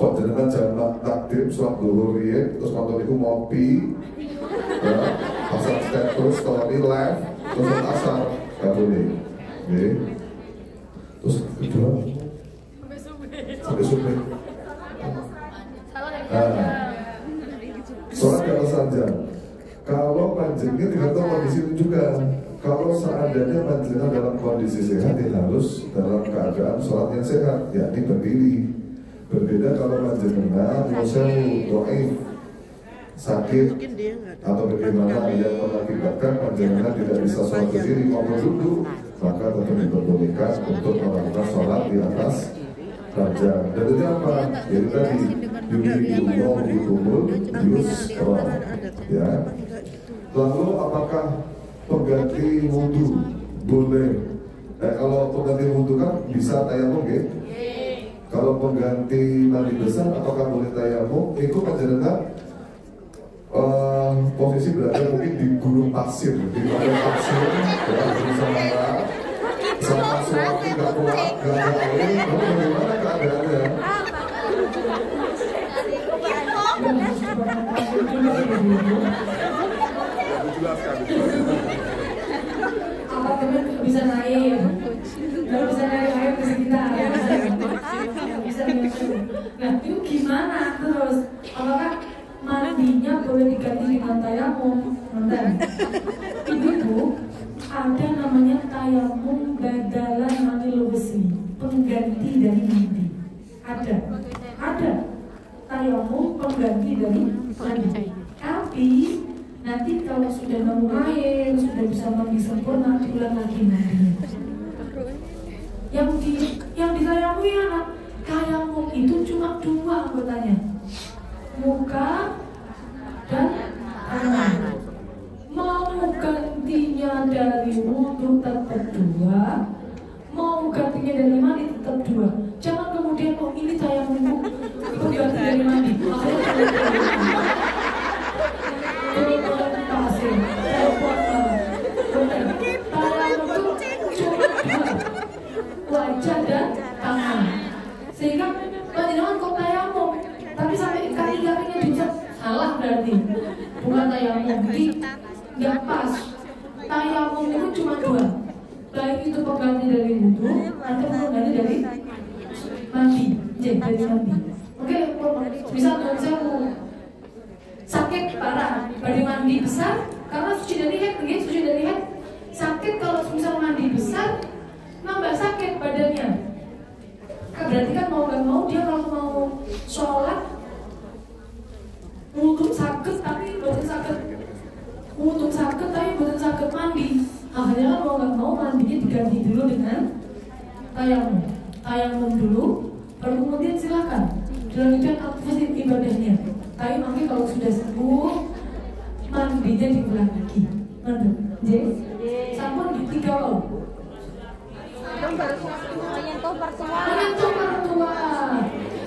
Kok jenengan jamak takhir sholat dulu terus nonton itu ngopi, ya, pasang status kalau ini live, terus asal nggak boleh. Oke. Terus kedua sampai sore. Sholat kalau saja. Kalau panjenengan tidak tahu kondisi itu juga. Kalau seandainya panjenengan dalam kondisi sehat, ya harus dalam keadaan sholat yang sehat, yakni berdiri. Berbeda kalau panjenengan nyusul doaif sakit atau bagaimana yang mengakibatkan panjenengan tidak bisa sholat berdiri maupun duduk, maka tentu diperbolehkan untuk melakukan sholat di atas ranjang. Dan itu apa? Jadi tadi yudhiyullah bikumul yusra, ya. Lalu apakah pengganti wudhu boleh? Kalau pengganti wudhu kan bisa tayamum, ya? Kalau pengganti mandi besar apakah boleh tayamum? Itu panjenengan posisi berada mungkin di gunung pasir, di padang pasir, ya, sama suami nggak kuat, nggak ada air, lalu bagaimana keadaannya? Apartemen bisa naik, kalau bisa naik air ke sekitar, bisa. Nah itu gimana terus? Apakah mandinya boleh diganti dengan tayamum? Ibu, ada namanya tayamum badalan manil wusli, pengganti dari mandi. Ada tayamum pengganti dari mandi. Tapi nanti kalau sudah nemu air, sudah bisa mandi sempurna, diulang lagi mandinya. Yang ditayamumi anak, tayamum itu cuma 2 anggotanya, muka dan tangan. Mau gantinya dari wudhu tetap 2, mau gantinya dari mandi tetap 2. Jangan kemudian ini tayamum itu ganti dari mandi, wajah dan tangan. Sehingga panjenengan kok tayamum, tapi sampai kali-kalinya diucap salah berarti bukan tayamum. Jadi nggak pas. Tayamum itu cuma 2, baik itu pengganti dari wudhu atau pengganti dari mandi, dari mandi. Oke, bisa tuan saya mau sakit parah, badi mandi besar karena suci dari head, suci dari head. Sakit kalau misal mandi besar, nambah sakit badannya. Berarti kan mau nggak mau dia kalau mau sholat wudhu sakit tapi bukan sakit, wudhu sakit tapi bukan sakit mandi. Akhirnya kan mau nggak mau mandinya diganti dulu dengan tayamum dulu, baru kemudian silakan dilanjutkan aktivitas ibadahnya. Tapi nanti kalau sudah sembuh mandinya diulang lagi. Mantap, jadi sampun di 3 tahun.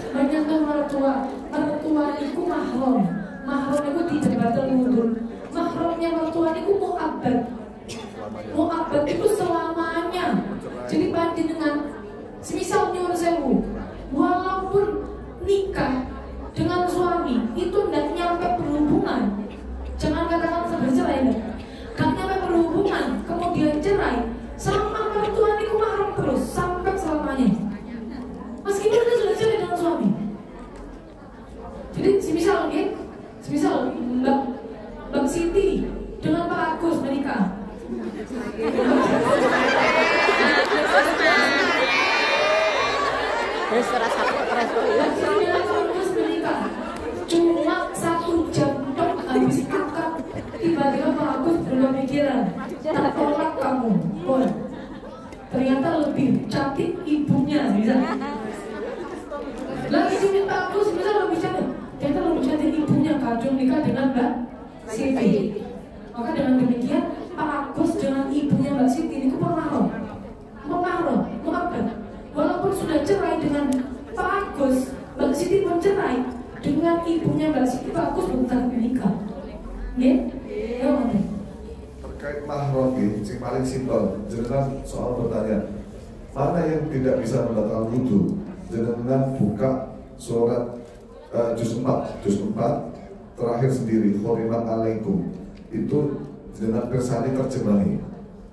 Menyentuh mertua itu mahram itu tidak batal wudhu. Mahramnya mertua itu mu'abbad itu selamanya. Jadi panjenengan semisal nyuwun sewu, walaupun nikah dengan suami itu tidak nyampe berhubungan, jangan katakan bercerai, gak nyampe berhubungan kemudian cerai, sama mertua itu mahram terus sampai selamanya, meskipun dia sudah cerai dengan suami. Jadi semisal Mbak Siti dengan Pak Agus menikah, cuma 1 jam dong habis akad, tiba-tiba Pak Agus berubah pikiran, tertolak kamu, boy. Ternyata lebih cantik ibunya, bisa. Lagi sini Pak Agus bisa lebih cantik, ternyata lebih cantik ibunya, kacung nikah dengan Mbak Siti. Maka dengan demikian Pak Agus dengan ibunya Mbak Siti ini mahram, mu'abbad. Walaupun sudah cerai dengan Pak Agus, Mbak Siti pun cerai dengan ibunya Mbak Siti, Pak Agus belum menikah. Ya, terkait mahram ini, yang paling simpel, jenengan soal pertanyaan mana yang tidak bisa membatalkan wudhu. Jenengan buka surat juz 4 terakhir sendiri, khurimat alaikum, itu jenengan persani terjemahi,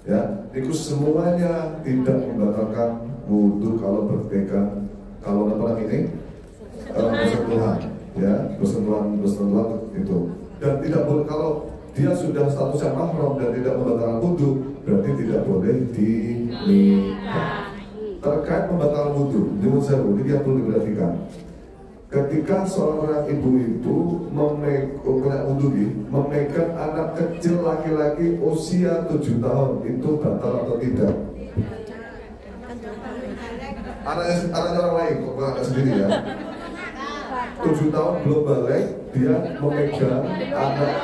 ya. Itu semuanya tidak membatalkan wudhu kalau berpegang, kalau apa ini bersentuhan, ya, bersentuhan itu. Dan tidak boleh kalau dia sudah statusnya mahram dan tidak membatalkan wudhu, berarti tidak boleh dinikah. Terkait membatalkan wudhu, ini yang perlu diperhatikan. ketika seorang ibu-ibu memegang anak kecil laki-laki usia 7 tahun, itu batal atau tidak? Anaknya orang lain, kok anak sendiri ya. 7 tahun belum balik, dia memegang anak.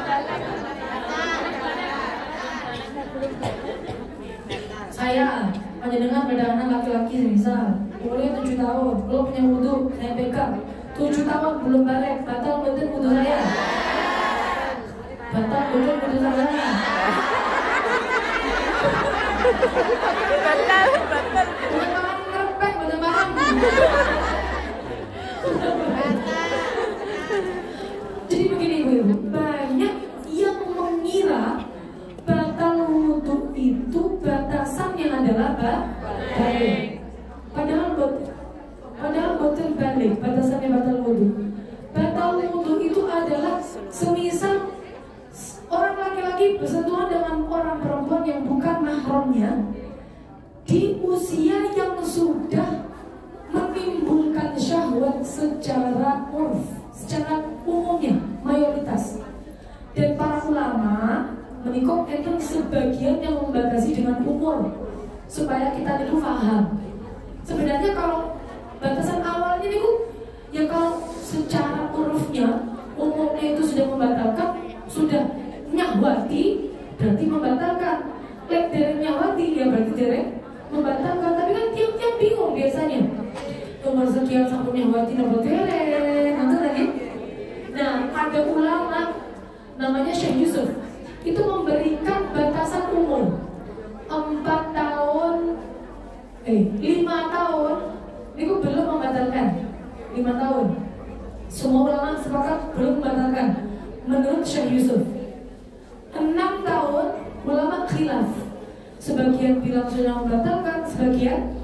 Saya mendengar pada anak laki-laki misal umurnya 7 tahun, belum punya wudhu, saya pegang 7 tahun belum balik, batal betul wudhu saya. Batal betul wudhu saya. Batal. Bukan makan ngerepek, betul paham. Jadi begini ibu-ibu, banyak yang mengira batal wudhu itu batasannya adalah balik. Padahal betul balik, batasannya batal wudhu. Batal wudhu itu adalah semisal orang laki-laki bersentuhan dengan orang perempuan yang bukan mahramnya di usia yang sudah menimbulkan syahwat secara umumnya, mayoritas. Dan para ulama menikok itu sebagian yang membatasi dengan umur supaya kita itu paham. Sebenarnya kalau batasan awalnya itu ya kalau secara urufnya umurnya itu sudah membatalkan, sudah nyahwati berarti membatalkan. Lek dereng nyahwati ya berarti dereng membatalkan. Tapi kan tiap-tiap bingung biasanya. Umur sekian sampai nyahwati nomor dereng, nanti lagi. Nah, ada ulama namanya Syekh Yusuf itu memberikan batasan umur 4 tahun 5 tahun itu belum membatalkan. 5 tahun semua ulama sepakat belum membatalkan menurut Syekh Yusuf. 6 tahun ulama khilaf, sebagian bilang sudah membatalkan, sebagian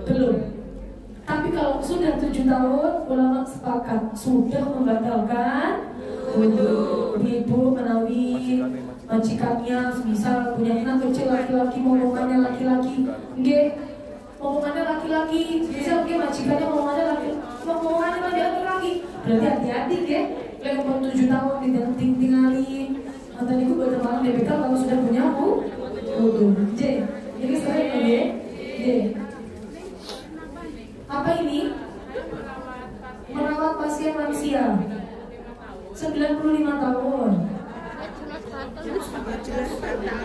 belum. Tapi kalau sudah 7 tahun ulama sepakat sudah membatalkan wudhu. Ibu menawi majikannya misal punya anak kecil laki-laki, ngomongannya laki-laki, ngomongannya laki-laki, misal majikannya ngomongannya laki-laki, berarti hati-hati lek umur 7 tahun tinggalin. Mantan ibu berteman DPK kalau sudah punya wudhu. Jadi saya apa ini? Merawat pasien lansia 95 tahun.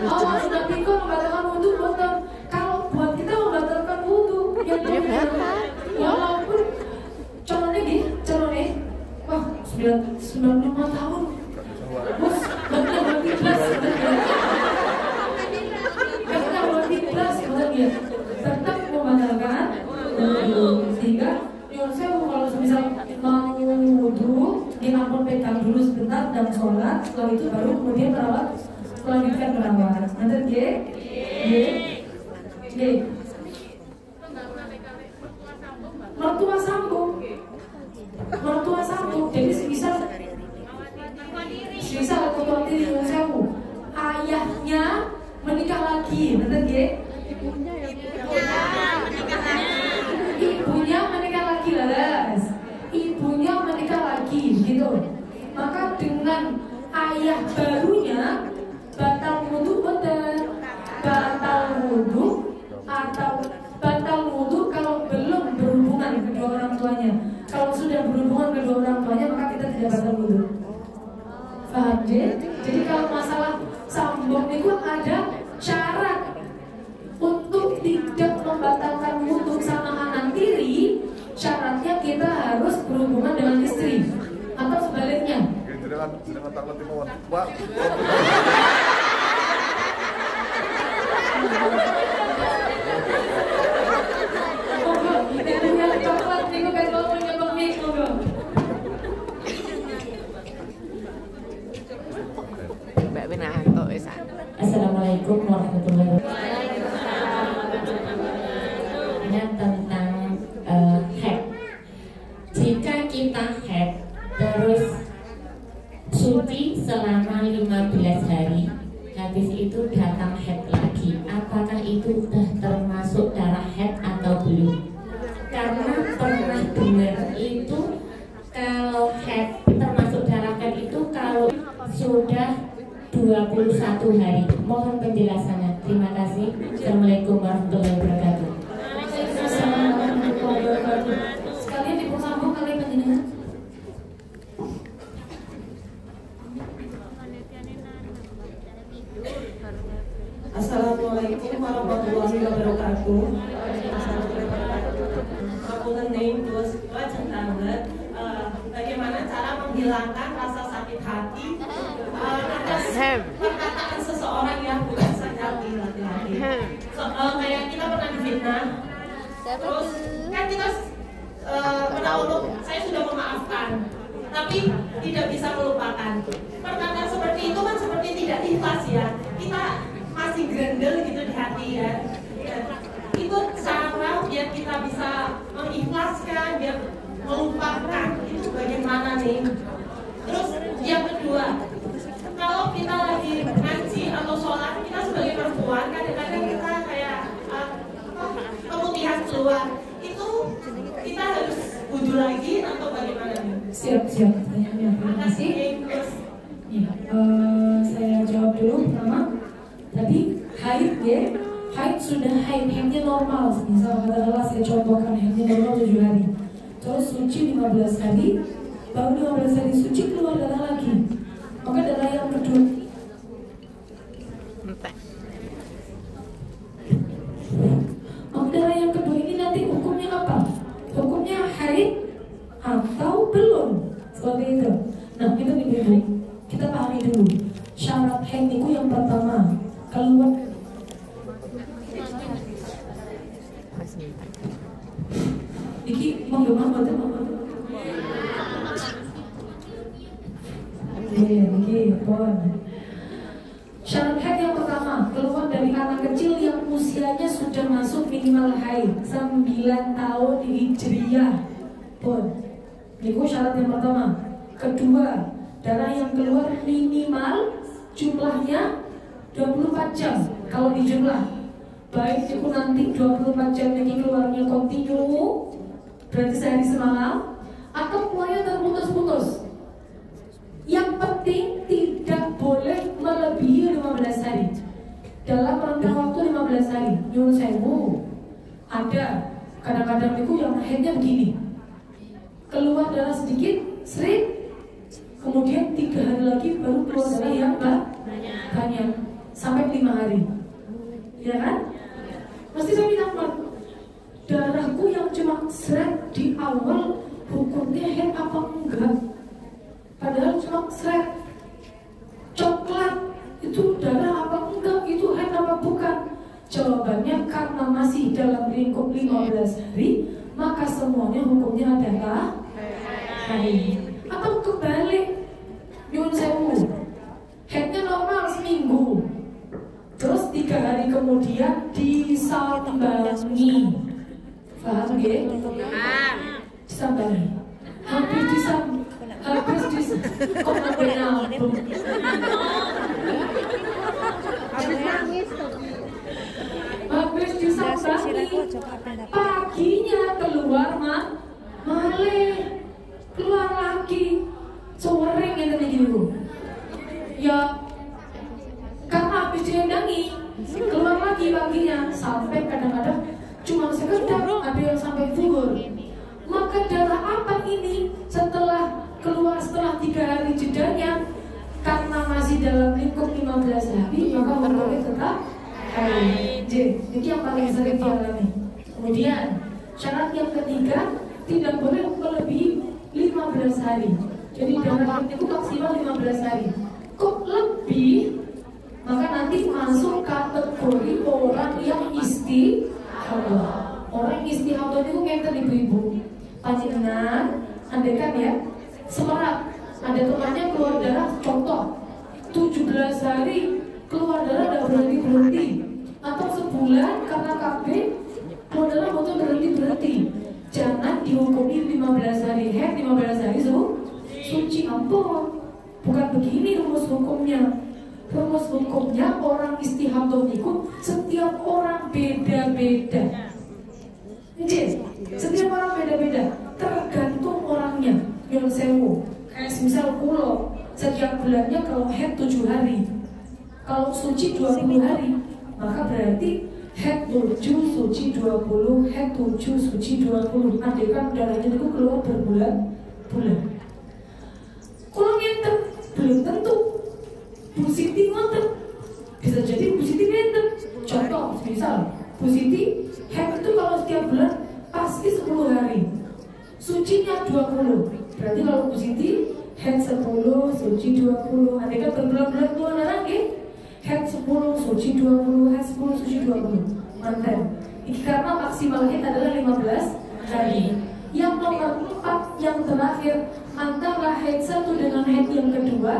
Oh, sudah pikir membatalkan wudhu, betul. Kalau buat kita membatalkan wudhu, yang walaupun calonnya, wah 95 tahun, bos, benar belas, tetap membatalkan wudhu. Sehingga saya kalau misal mau wudhu, ampun pegang dulu sebentar dan sholat, setelah itu baru kemudian melanjutkan merawat. Nanti mertua sambung. Jadi semisal ketua diri sewu, ayahnya menikah lagi, nanti ibunya menikah lagi laras. Ibunya menikah lagi gitu. Maka dengan ayah barunya batal wudhu atau batal wudhu kalau belum berhubungan kedua orang tuanya. Kalau sudah berhubungan kedua orang tuanya maka kita tidak batal wudhu. Paham ya? Jadi kalau masalah sambung itu ada syarat untuk tidak membatalkan wudhu sama anak tiri. Syaratnya kita harus berhubungan dengan istri atau sebaliknya. Dengan takut timawon, Pak. Monggo, ini coklat niku kan mau nyebek mie, monggo. Mbak Winanto wis. Assalamualaikum warahmatullahi wabarakatuh. Tentang haid. Jika kita haid terus suci selama 15 hari, habis itu datang haid lagi, apakah itu sudah termasuk darah haid atau belum? Karena pernah dengar itu sudah 21 hari. Mohon penjelasannya. Terima kasih. Assalamualaikum warahmatullahi wabarakatuh. Assalamualaikum warahmatullahi wabarakatuh. Sekalian dipersambung kali penjenengan. Assalamualaikum warahmatullahi wabarakatuh. Aku neng terus tentang bagaimana cara menghilangkan rasa sakit hati atas perkataan seseorang yang bukan sakit hati laki-laki. Kayak kita pernah difitnah, terus kan kita menakluk, saya sudah memaafkan, tapi tidak bisa melupakan. Perkataan seperti itu kan seperti tidak ikhlas ya. Kita masih grendel gitu di hati ya. Itu cara biar kita bisa mengikhlaskan, biar melupakan, itu bagaimana nih? Terus yang kedua, kalau kita lagi ngaji atau sholat, kita sebagai perempuan kadang-kadang kita kayak kemutihan keluar, itu kita harus wudhu lagi atau bagaimana nih? Siap. Terima kasih. Ya, saya jawab dulu pertama. Tadi haid ya, haid sudah haidnya normal. Misal katakanlah saya contohkan haidnya normal 7 hari. Terus suci 15 hari, baru 15 hari suci keluar darah lagi. Maka darah yang kedua. Maka darah yang kedua ini nanti hukumnya apa? Hukumnya haid atau belum? Seperti itu. Nah, itu ibu-ibu, kita pahami dulu. Syarat haid itu yang pertama keluar. Iki menggemar betul. Syarat haid yang pertama keluar dari anak kecil yang usianya sudah masuk minimal haid 9 tahun hijriyah pun. Itu syarat yang pertama. Kedua, darah yang keluar minimal jumlahnya 24 jam. Kalau dijumlah, baik itu nanti 24 jam lagi keluarnya kontinu, berarti sehari semalam, atau keluarnya terputus-putus. Yang penting tidak boleh melebihi 15 hari. Dalam rentang waktu 15 hari. Nyuruh sewu, ada kadang-kadang itu yang haidnya begini, keluar darah sedikit, sering, kemudian 3 hari lagi baru keluar darah yang banyak, sampai 5 hari, ya kan? Mesti saya bilang, darahku yang cuma seret di awal hukumnya haid apa enggak? Padahal cuma seret. Coklat itu darah apa enggak? Itu haid apa bukan? Jawabannya karena masih dalam lingkup 15 hari, maka semuanya hukumnya adalah haid. Atau kebalik, nyun sewu, haidnya normal seminggu, terus 3 hari kemudian disambangi, paham ya? Disambangi, habis kok nambah nabung, habis disambangi, paginya keluar maleh, keluar lagi, sore yang tadi gitu. Ya, karena habis diendangi, keluar lagi paginya, sampai kadang-kadang cuma sekedar, ada yang sampai zuhur. Maka darah apa ini setelah keluar setelah 3 hari jedanya, karena masih dalam lingkup 15 hari, maka hukumnya tetap haid. Jadi yang paling sering dialami. Kemudian syarat yang ketiga, tidak boleh melebihi 15 hari. Jadi darah itu maksimal 15 hari. Kok lebih, maka nanti masuk kategori orang yang istihadah. Orang istihadah itu ngenten ibu-ibu. Panjenengan, andaikan ya, semerap, ada temannya keluar darah, contoh 17 hari keluar darah tidak berhenti-berhenti, atau sebulan karena KB keluar darah betul berhenti-berhenti, jangan dihukumi 15 hari haid, 15 hari suci. Ampun, bukan begini rumus hukumnya. Rumus hukumnya orang istihadah itu setiap orang beda-beda. Setiap orang beda-beda, tergantung orangnya. Yang sewu, kayak misal kulo, setiap bulannya kalau haid 7 hari, kalau suci 20 hari, maka berarti haid 7 suci 20, haid 7 suci 20. Andai kan darahnya itu keluar berbulan-bulan. Kalau ngeten belum tentu. Bu Siti ngoten, bisa jadi Bu Siti ngeten. Contoh, misal Bu Siti haid itu kalau setiap bulan pasti 10 hari, sucinya 20. Berarti kalau Bu Siti haid 10 suci 20. Andai kan berbulan-bulan keluar darah nggih. Haid 10 suci 20, haid 10 suci 20. Manten. Ini karena maksimal haid adalah 15 hari. Yang nomor 4 yang terakhir, antara haid 1 dengan haid yang kedua,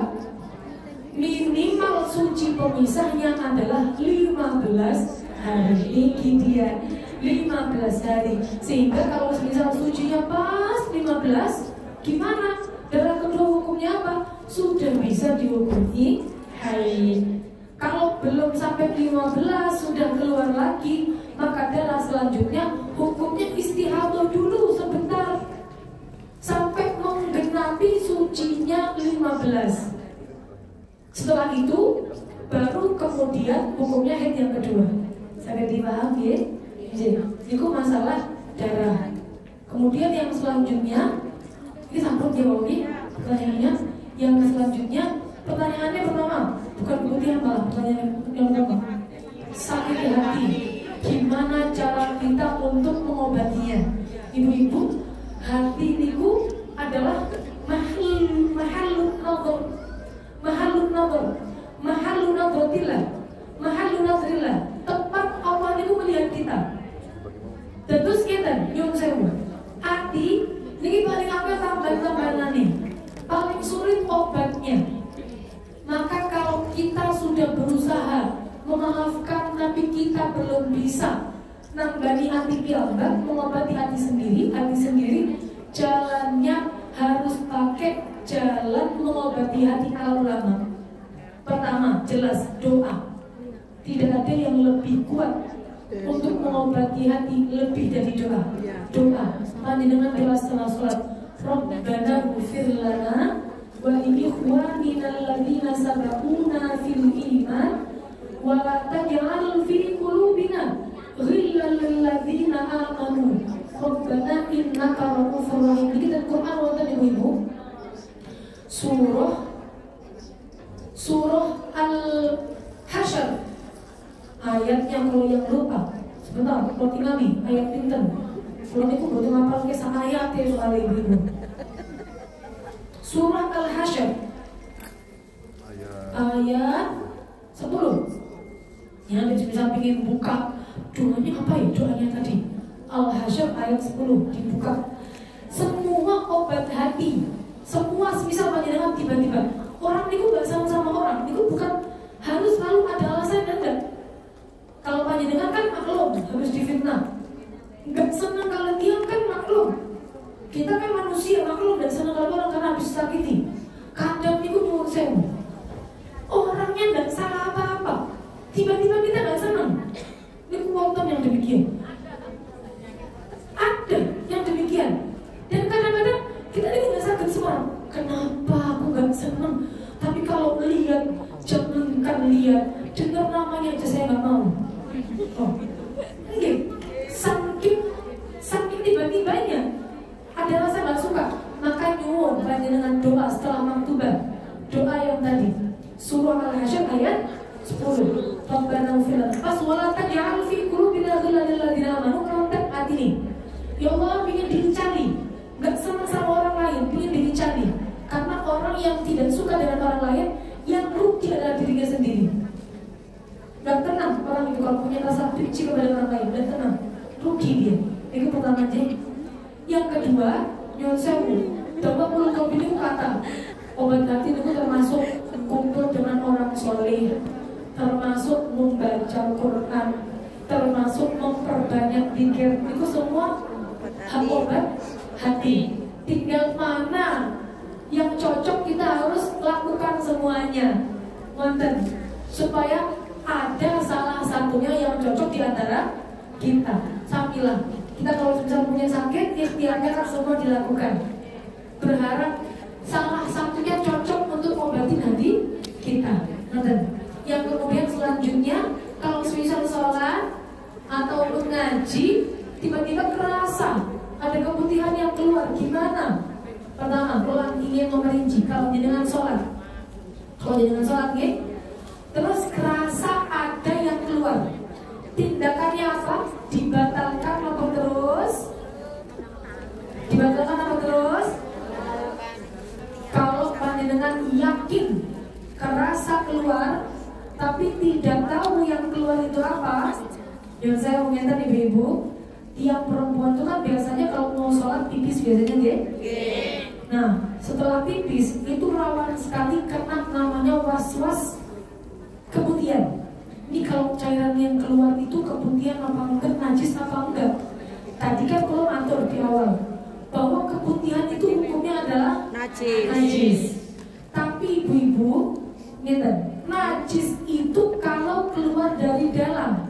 minimal suci pemisahnya adalah 15 hari. Ini dia 15 hari. Sehingga kalau misal sucinya pas 15, gimana? Darah kedua hukumnya apa? Sudah bisa dihukumi haid. Kalau belum sampai 15 sudah keluar lagi, maka darah selanjutnya hukumnya istihadah dulu sebentar sampai menggenapi sucinya 15. Setelah itu baru kemudian hukumnya haid yang kedua. Sampai dipahami ya? Itu masalah darah. Kemudian yang selanjutnya, ini sambung jawab pertanyaannya. Yang selanjutnya, pertanyaannya pertama, bukan putih apa? Pertanyaan yang pertama, sakit hati. Gimana cara kita untuk mengobatinya? Ibu-ibu, hati niku adalah mahalun nadrillah, tempat Allah niku melihat kita. Terus kita nyuwun sewu. Hati niki paling apa tambahan-tambahanane? Paling sulit obatnya. Maka kalau kita sudah berusaha memaafkan tapi kita belum bisa nambani hati piyambak, mengobati hati sendiri, jalannya harus pakai jalan mengobati hati ala ulama. Pertama, jelas doa. Tidak ada yang lebih kuat untuk mengobati hati lebih dari doa. Doa. Panjenengan doa setelah sholat. Rabbana ighfir lana wa li ikhwanina alladziina sabaquna fil iman wa la taj'al fi qulubina ghillan lil ladziina amanu Rabbana innaka ra'ufur rahim. Ini dari Quran wonten ibu-ibu. Surah Al-Hasyr. Ayatnya kalau yang lupa. Sebentar, kalau tingali ayat pinten. Kalau niku boten ngapal ke sak ayat ya soal ibu-ibu. Surah Al-Hasyr. Ayat 10. Ya, bisa pengen buka doanya apa ya doanya tadi? Al-Hasyr ayat 10 dibuka. Semua obat hati, semua semisal panjenengan tiba-tiba orang niku gak sama-sama orang, niku bukan harus selalu ada alasan enggak. Kalau panjenengan kan maklum harus difitnah, nggak senang kalau diam kan maklum. Kita kan manusia maklum dan senang kalau orang karena habis sakiti. Kadang niku nyuwun sewu, orangnya nggak salah apa-apa, tiba-tiba kita nggak senang. Niku wonten yang demikian. Ada yang demikian. Dan kadang-kadang kita ini nggak sakit semua. Kenapa aku nggak senang? Tapi kalau lihat, jangankan lihat, dengar namanya aja saya nggak mau. Oh, okay. Saking tiba-tibanya ada rasa nggak suka. Maka nyuwun panjenengan doa setelah maktubah. Doa yang tadi surah Al-Hasyr ayat 10. Rabbana ighfir lana pas wala taj'al fi qulubina ghillan lil ladziina amanu kontak hati ini. Ya Allah, ingin dicari, nggak senang sama orang lain, ingin dicari. Karena orang yang tidak suka dengan orang lain, yang rugi adalah dirinya sendiri. Gak tenang orang itu kalau punya rasa benci kepada orang lain, dan tenang, rugi dia. Itu pertama aja. Yang kedua, nyuwun sewu, coba mulut kopi itu kata obat hati itu termasuk kumpul dengan orang soleh, termasuk membaca Quran, termasuk memperbanyak zikir. Itu semua hak obat hati. Tinggal mana yang cocok kita harus lakukan semuanya, wonten, supaya ada salah satunya yang cocok di antara kita. Samilah kita kalau bisa punya sakit, ikhtiarnya kan semua dilakukan. Berharap salah satunya cocok untuk obat ngaji, tiba-tiba kerasa ada keputihan yang keluar. Gimana? Pertama, kalau ingin memerinci, kalau jenengan sholat, terus kerasa ada yang keluar, tindakannya apa? Dibatalkan apa terus? Kalau panjenengan yakin kerasa keluar tapi tidak tahu yang keluar itu apa, yang saya mengingat ibu-ibu, tiap perempuan itu kan biasanya kalau mau sholat pipis biasanya nah setelah pipis itu rawan sekali kena namanya was-was keputihan. Ini kalau cairan yang keluar itu keputihan apa enggak, najis apa enggak. Tadi kan kalau atur di awal bahwa keputihan itu hukumnya adalah najis. Tapi ibu-ibu, najis itu kalau keluar dari dalam.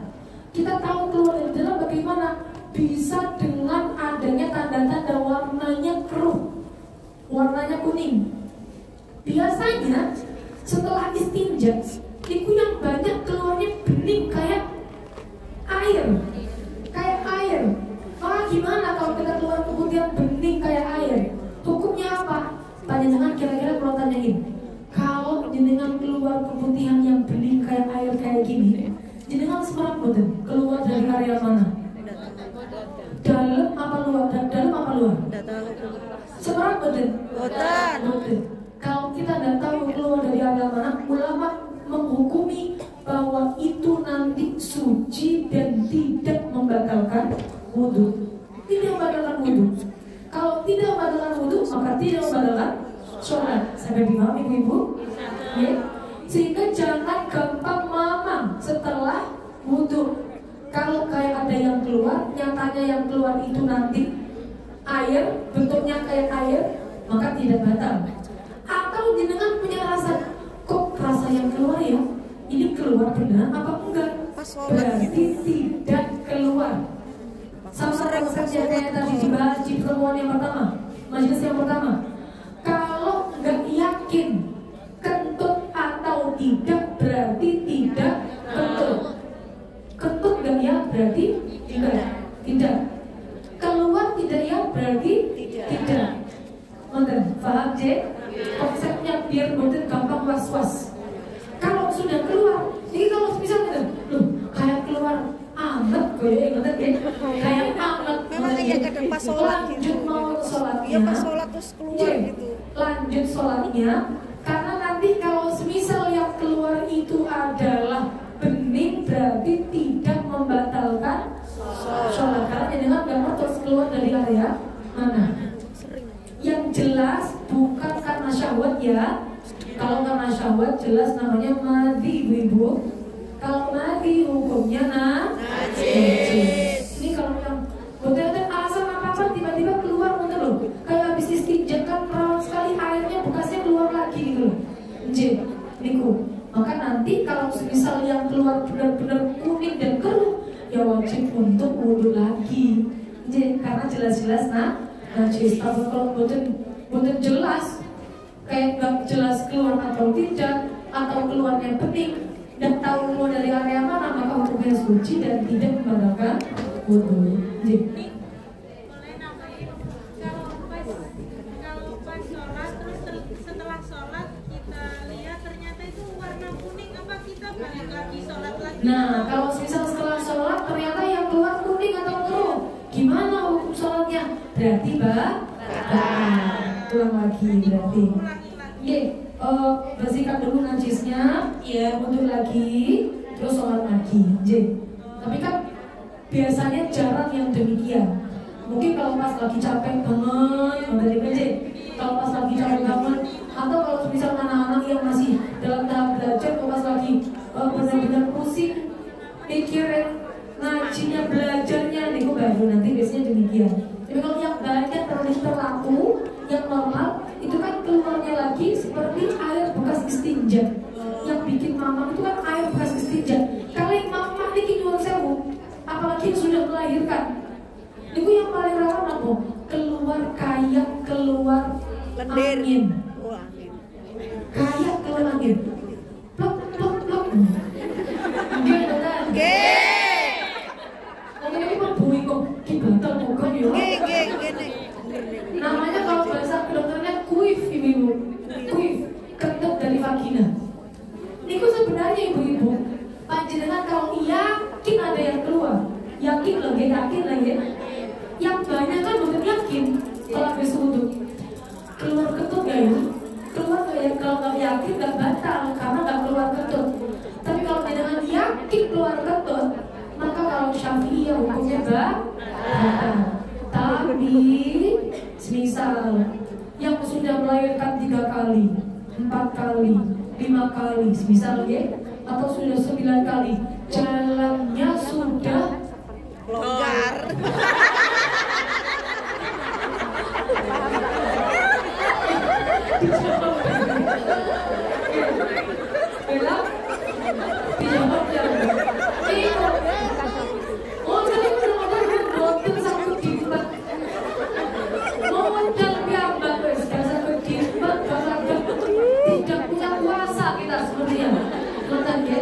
Kita tahu keluar dari dalam bagaimana? Bisa dengan adanya tanda-tanda warnanya keruh, warnanya kuning. Biasanya setelah istinja itu yang banyak keluarnya bening kayak air. Gimana kalau kita keluar keputihan bening kayak air? Hukumnya apa? Panjenengan kira-kira kalau tanyain, kalau jenengan keluar keputihan yang bening kayak air kayak gini, jenengan semerap boten? Keluar dari area mana? Dalam apa luar? Semerap boten? Boten. Kalau kita tidak tahu keluar dari area mana, ulama menghukumi bahwa itu nanti suci dan tidak membatalkan wudhu. Tidak membatalkan wudhu. Kalau tidak membatalkan wudhu, maka tidak membatalkan sholat. Sampai dipahami ibu-ibu? Ya. Sehingga jangan gampang mamam setelah wudhu. Kalau kayak ada yang keluar, nyatanya yang keluar itu nanti air, bentuknya kayak air, maka tidak batal. Atau jenengan punya rasa, kok rasa yang keluar ya? Ini keluar benar apa enggak? Berarti tidak keluar. Sama konsepnya kayak tadi dibahas di pertemuan yang pertama, majelis yang pertama. Kalau nggak yakin kentut atau tidak, berarti tidak kentut. Kentut nggak ya, berarti tidak. Keluar tidak ya, berarti tidak. Mungkin paham je? Konsepnya biar betul gampang was-was. Kalau sudah keluar, jadi kalau misalnya loh kayak keluar amat, kayak amat. Memang iya kadang pas sholat lanjut mau sholatnya. Iya pas sholat terus keluar gitu. Lanjut sholatnya, karena nanti kalau semisal yang keluar itu adalah bening, berarti tidak membatalkan sholat. Karena jenengan nggak terus keluar dari area mana. Yang jelas bukan karena syahwat ya. Kalau karena syahwat jelas namanya madhi ibu-ibu. Kalau madhi hukumnya najis. Ini kalau yang betul-betul alasan apa-apa tiba-tiba keluar betul loh. Kayak habis istinja kan rawan sekali airnya bekasnya keluar lagi gitu loh. Niku. Maka nanti kalau misal yang keluar benar-benar kuning dan keruh, ya wajib untuk wudhu lagi. Karena jelas-jelas najis. Tapi kalau betul jelas kayak nggak jelas keluar atau tidak, atau keluarnya bening dan tahu keluar dari area mana, maka hukumnya suci dan tidak membatalkan wudhu. Kalau pas sholat terus setelah sholat kita lihat ternyata itu warna kuning, apa kita balik lagi sholat lagi? Nah, kalau misal setelah sholat ternyata yang keluar kuning atau keruh, gimana hukum sholatnya? Berarti ulang lagi berarti. Bersihkan dulu najisnya, ya untuk lagi, terus sholat lagi. Tapi kan biasanya jarang yang demikian. Mungkin kalau pas lagi capek banget, kalau pas lagi capek banget, atau kalau misalnya anak-anak yang masih dalam tahap belajar, kalau pas lagi benar-benar pusing, mikirin ngajinya, belajarnya, itu baru nanti biasanya demikian. Tapi kalau yang banyak terlaku, yang normal, itu kan keluarnya lagi seperti air bekas istinja. Yang bikin mama itu kan air bekas istinja. Kalau yang mama ini nyuruh sewu, apalagi yang sudah melahirkan, itu yang paling rawan apa? Keluar kayak keluar angin. Kayak keluar angin. Plok. Dia benar. Mungkin itu mah bui dari vagina. Niku sebenarnya ibu-ibu, panjenengan kalau yakin ada yang keluar, yakin lagi. Yang banyak kan bukan yakin kalau habis wudhu keluar ketut gak ya? Keluar gak ya? Kalau nggak yakin nggak batal karena nggak keluar ketut. Tapi kalau panjenengan yakin keluar ketut, maka kalau Syafi'iyah hukumnya batal. Tapi semisal yang sudah melahirkan 3 kali, 4 kali, 5 kali, semisal ya, atau sudah 9 kali, jalannya sudah longgar. Bella, dijawab jangan. Oh, jadi benar-benar boten sakit diembat. Mau modal piyambak wes, gak sakit diembat, gak sakit. Tidak punya kuasa kita sebenarnya. Nonton ya.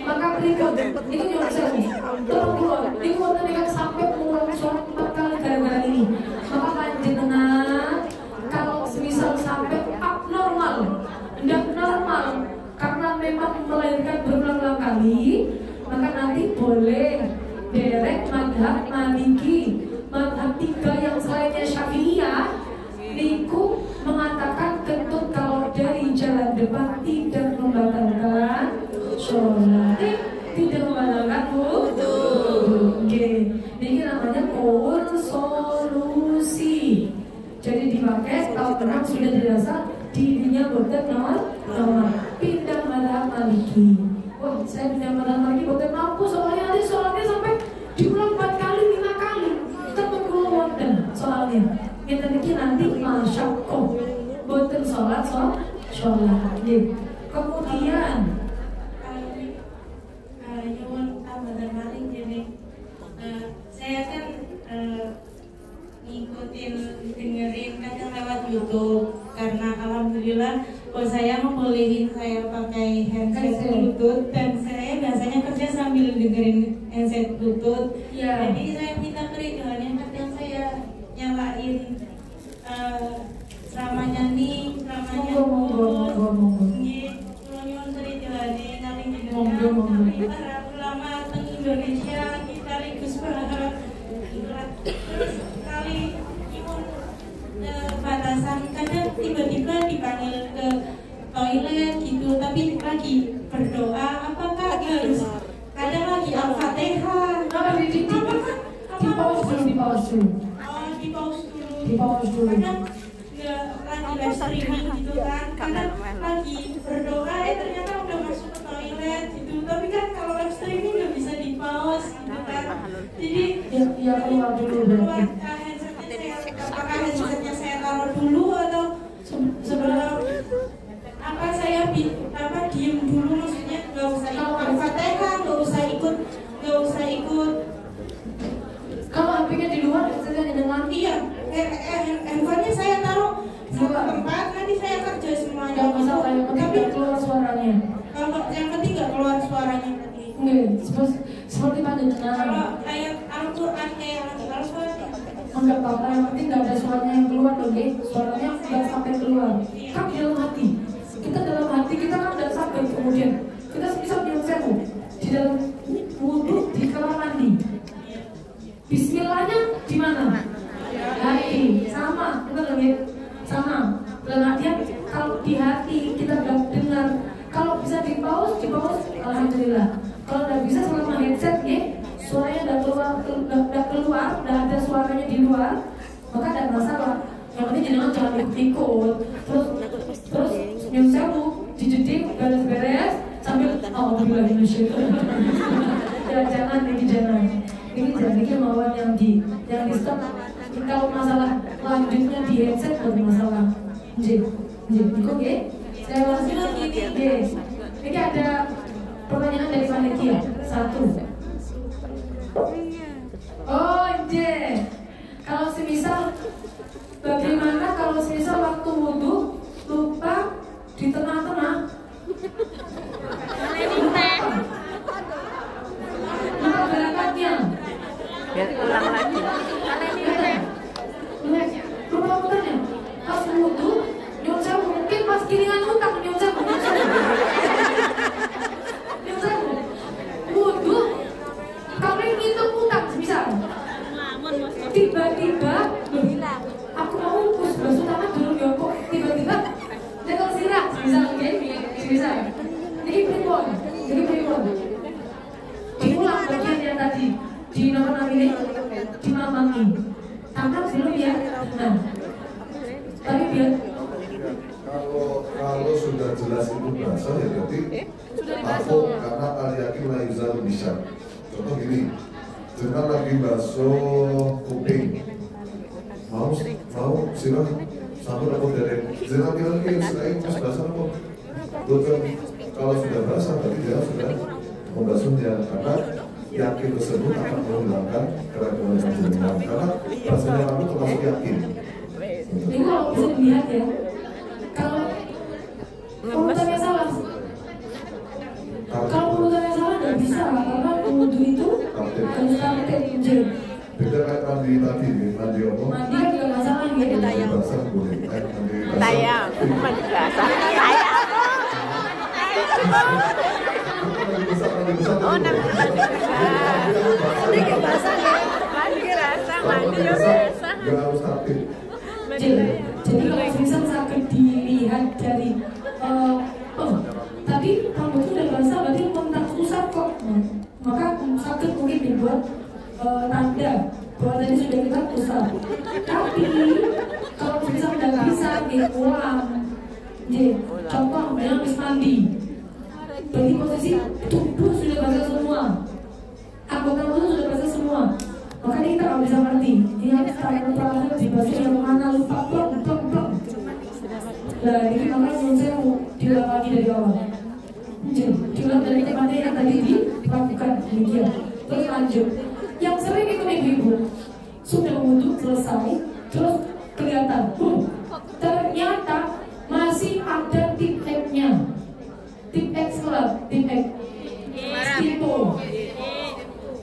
Maka berikut, ini nyuruh saya nih. Tolong keluar. Ini wonten yang sampai mengulang sholat 4 kali gara-gara ini. Maka panjenengan kalau semisal sampai abnormal, tidak normal, karena memang melahirkan berulang-ulang kali, maka nanti boleh derek madhab Maliki, madhab 3 yang selainnya Syafi'iyah. Niku mengatakan kentut kalau dari jalan depan tidak membatalkan sholat, tidak membatalkan wudhu. Oke, ini namanya konsolusi. Jadi dipakai kalau memang sudah dirasa dirinya boten normal. Pindah madhab Maliki. Wah, saya pindah madhab Maliki boten mampu soalnya nanti sholatnya sampai diulang 4 kali, 5 kali. Tetap belum boten soalnya. Kita bikin nanti masyakoh boten sholat. Kemudian nyuwun tambahan maling jadi saya kan ngikutin dengerin kadang lewat YouTube karena alhamdulillah saya ngebolehin saya pakai handset Bluetooth dan saya biasanya kerja sambil dengerin handset Bluetooth. Jadi saya minta keridoannya kadang saya nyalain selama nyanyi, selama nyuwun keridoannya ngaling jenengan para ulama teng Indonesia sekaligus berharap terus kali nyuwun batasan kadang tiba-tiba dipanggil ke toilet gitu tapi lagi berdoa apakah harus kadang lagi Al-Fatihah di pause dulu. Kadang nggak lagi live streaming gitu kan, kadang lagi berdoa ternyata udah masuk ke toilet gitu. Tapi kan kalau live streaming nggak bisa di pause gitu kan. Jadi ya keluar dulu berarti. Apakah handsetnya saya taruh dulu atau sebelum apa saya diem dulu, maksudnya nggak usah ikut Al-Fatihah, nggak usah ikut. Kalau HP-nya di luar, saya dengan handphonenya saya taruh satu tempat, nanti saya kerja semuanya. Gak masalah, yang penting tapi keluar suaranya. Kalau yang penting nggak keluar suaranya tadi. Seperti panjenengan. Kalau ayat Al-Quran kayak Al-Quran enggak apa-apa, yang penting nggak ada suaranya yang keluar, oke? Suaranya nggak sampai keluar. Kan di dalam hati. Kita dalam hati kita kan udah sampai kemudian kita bisa menyelesaikan di dalam wudhu di kamar mandi. Bismillahnya di mana? Hati. Sama, bukan lagi? Sama. Dalam artian kalau di hati kita udah dengar, kalau bisa di pause, alhamdulillah. Kalau udah bisa selama headset ya, suaranya udah keluar, udah ada suaranya di luar, maka ada masalah. Yang penting jangan ikut-ikut. Terus yang sewu dijeding beres-beres sambil alhamdulillah ya jangan. Ini jadi kemauan yang di stop. Kalau masalah lanjutnya di headset bukan masalah. Ikut ya. Saya langsung ini. Ini ada pertanyaan dari panitia. 1. Oh, kalau semisal bagaimana kalau semisal waktu wudhu lupa di tengah-tengah? Lupa berangkatnya. Biar ulang lagi. Lupa muternya. Pas wudhu, nyuruh saya mungkin pas kiringan utang nyuruh saya bisa. Ini pripun. Diulang bagian yang tadi di nomor ini dimamangi. Tangan belum ya. Nah, tapi biar kalau sudah jelas itu basah ya berarti aku karena al-yakin la yuzalu bisa. Contoh gini, jenengan lagi basuh kuping, mau silang sambut aku derek, jenengan bilang ini selain mas basah apa? Betul, kalau sudah basah berarti dia sudah membasuhnya karena yakin tersebut akan menghilangkan keraguan jenengan karena basahnya kamu termasuk yakin. Ini kalau bisa dilihat ya, kalau urutannya salah, nggak bisa karena wudhu itu harus tartib jen. Beda kayak mandi tadi, mandi apa? Mandi kan juga masalah ya. Tayang. Basah boleh, Tayang, mandi basah. Tayang. Oh, namanya mandi basah. Mandi basah. Mandi basah. Gak harus tartib. Jadi kalau bisa sakit dilihat dari tadi rambut itu udah basah berarti kontak susah kok, maka sakit mungkin dibuat tanda bahwa tadi sudah kita usah. Tapi kalau bisa udah bisa diulang. Contoh yang habis mandi, berarti posisi tubuh sudah basah semua, anggota tubuh sudah basah semua. Makanya kita nggak bisa ngerti ini harus terakhir dibasuh yang mana lupa plong. Nah ini makanya saya mau diulang lagi dari awal. Diulang dari tempatnya yang tadi dilakukan demikian. Terus lanjut. Yang sering itu ibu-ibu sudah wudhu selesai, terus kelihatan, ternyata masih ada tip X-nya. Tip X lah, tip X, tipo,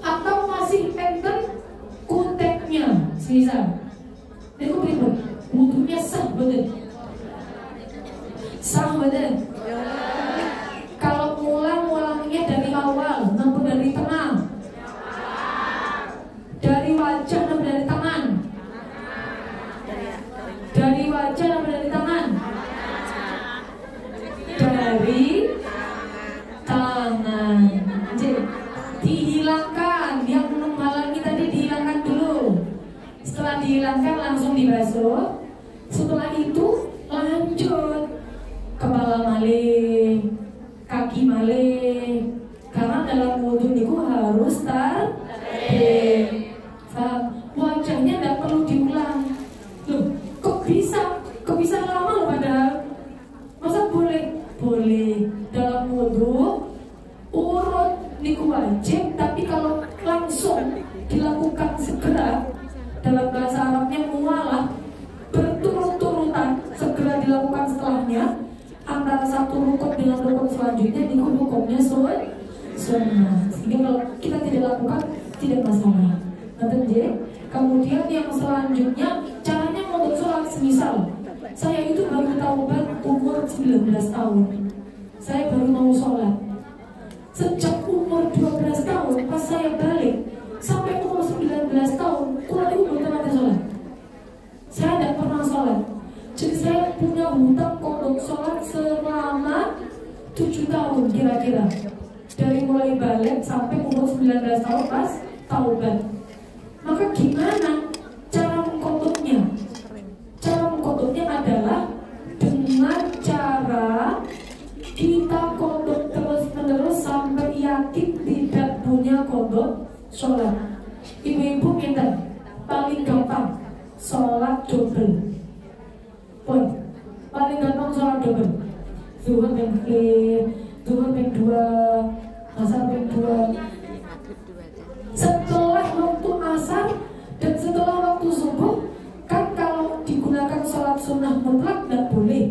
atau masih enten kuteknya, misal. Itu berikut, wudhunya sah betul. Sah betul. Kalau mulangnya dari awal, namun dari tengah, dari wajah namun dari tangan, dari wajah namun dari tangan, dari tangan. Dihilangkan yang menghalangi tadi, dihilangkan dulu. Setelah dihilangkan langsung dibasuh. Setelah itu lanjut kepala malih, kaki malih. Karena dalam wudhu itu harus tartib. Wajahnya tidak perlu diulang. Loh, kok bisa lama loh padahal. Masa boleh? Boleh. Dalam wudhu urut niku wajib, tapi kalau langsung dilakukan segera, dalam bahasa Arabnya mualah, berturut-turutan segera dilakukan setelahnya, antara satu rukun dengan rukun selanjutnya niku hukumnya sunnah. Sehingga kalau kita tidak lakukan tidak masalah. Kemudian yang selanjutnya caranya untuk sholat, semisal saya itu baru taubat umur 19 tahun, saya baru mau sholat. Sejak umur 12 tahun pas saya balik sampai umur 19 tahun kurang itu belum pernah sholat. Saya tidak pernah sholat. Jadi saya punya hutang kodok sholat selama 7 tahun kira-kira, dari mulai balik sampai umur 19 tahun pas taubat. Maka gimana cara mengkodoknya? Cara mengkodoknya adalah dengan cara kita kodok terus-menerus sampai yakin tidak punya kodok sholat. Ibu-ibu minta paling gampang sholat double. Paling gampang sholat double. Zuhur ping 2, asar ping 2. Setelah waktu asar dan setelah waktu subuh, kan kalau digunakan sholat sunnah mutlak tidak boleh.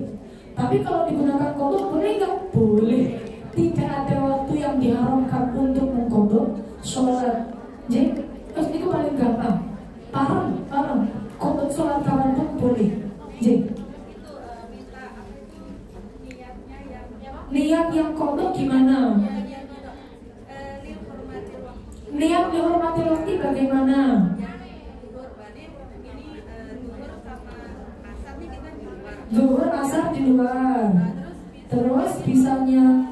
Tapi kalau digunakan kodok boleh nggak? Boleh. Tidak ada waktu yang diharamkan untuk mengkodok sholat. Jadi, terus itu paling gampang. Parang. Kodok sholat kapan pun boleh. Jadi, niat yang kodok gimana? Niat dihormati waktu bagaimana? Zuhur asar di luar. Terus bisanya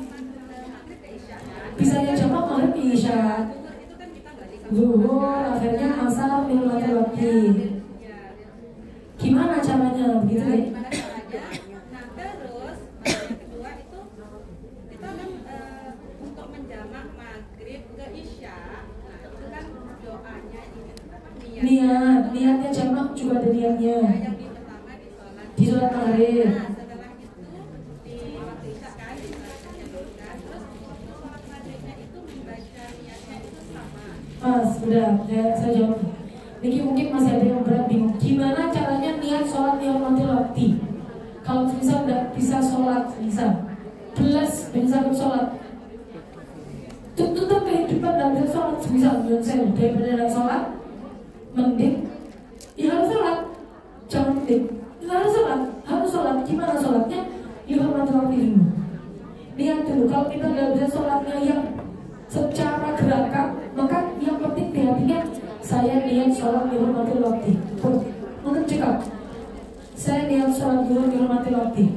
jamak maghrib isya, zuhur, akhirnya asar, minum waktu. Gimana caranya begitu ya? Nah terus kedua itu kita kan untuk menjamak maghrib ke isya, nah itu kan doanya niatnya jamak juga ada niatnya. Yang pertama di sholat maghrib. Nah setelah itu di waktu isya kan dilanjutkan, terus sholat maghribnya itu membaca niatnya itu sama. Sudah, saya jawab. Niki mungkin masih ada yang berat bingung. Gimana caranya niat sholat dihormati waktu? Kalau misal nggak bisa sholat, bisa sholat. Tuntutan kehidupan dan bisa sholat, misal saya daripada tidak sholat, mending ya harus sholat. Jangan mending, harus sholat. Gimana sholatnya? Dihormati waktu dulu. Niat dulu. Kalau kita nggak bisa sholatnya yang secara gerakan, maka yang penting di hatinya saya niat sholat dihormati waktu. Mungkin cekap. Saya niat sholat dihormati waktu.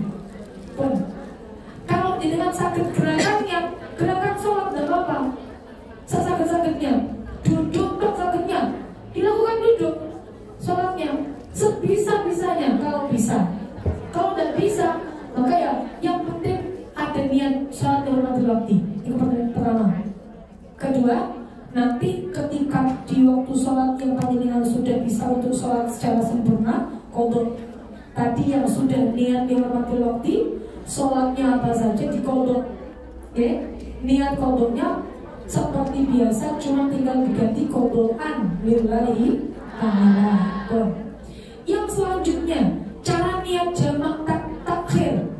Kalau dengan sakit gerakannya, gerakan sholat tidak apa-apa. Sakit-sakitnya, duduk sakitnya, dilakukan duduk sholatnya sebisa-bisanya kalau bisa. Kalau tidak bisa, maka ya yang penting ada niat sholat dihormati waktu. Itu pertama. Kedua, nanti ketika di waktu sholat yang panjenengan sudah bisa untuk sholat secara sempurna, qodok tadi yang sudah niat dihormati waktu, sholatnya apa saja diqodok, niat qodoknya seperti biasa, cuma tinggal diganti qodokan lillahi ta'ala. Yang selanjutnya, cara niat jamak takhir.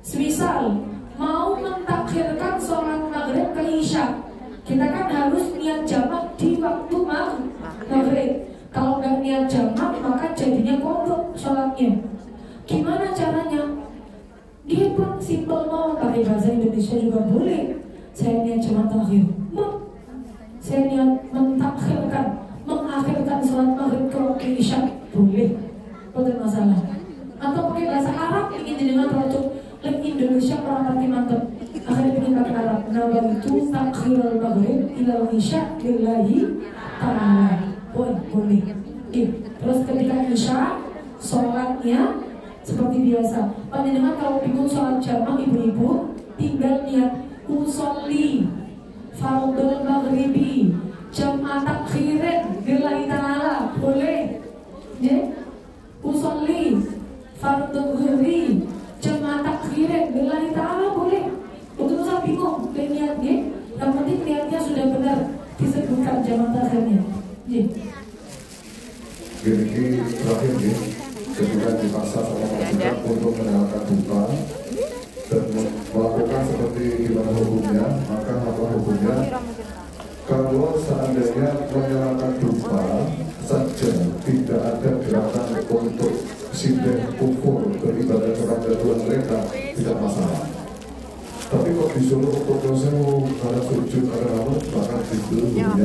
Semisal mau mentakhirkan sholat maghrib ke isya, kita kan harus niat jamak di waktu maghrib. Kalau nggak niat jamak, maka jadinya qodok sholatnya. Gimana caranya? Dia pun simple, mau pakai bahasa Indonesia juga boleh. Saya niat jamak takhir, saya niat mengakhirkan sholat maghrib ke waktu isya, boleh, tidak masalah. Atau pakai bahasa Arab, ingin dengan rojok Indonesia orang pasti mantap. Akhirnya ingin pakai Arab. Nawaitu takhirul maghrib ila isya lillahi ta'ala. Boleh. Terus ketika isya, sholatnya seperti biasa. Panjenengan kalau bingung sholat jamak ibu-ibu, tinggal niat usolli fardul maghribi jamak takhirin lillahi ta'ala, boleh. Usolli fardul maghribi jamak takhirin lillahi ta'ala, boleh. Untuk usah bingung niatnya, yang penting niatnya sudah benar disebutkan jamak takhirnya. Jadi terakhir nih, ketika dipaksa sama majikan untuk menyalakan dupa dan melakukan seperti gimana hukumnya, maka apa hukumnya? Kalau seandainya menyalakan dupa saja tidak ada gerakan untuk sinden kufur beribadah kepada Tuhan mereka, tidak masalah. Tapi kok disuruh untuk dosen karena sujud karena apa, bahkan disuruh punya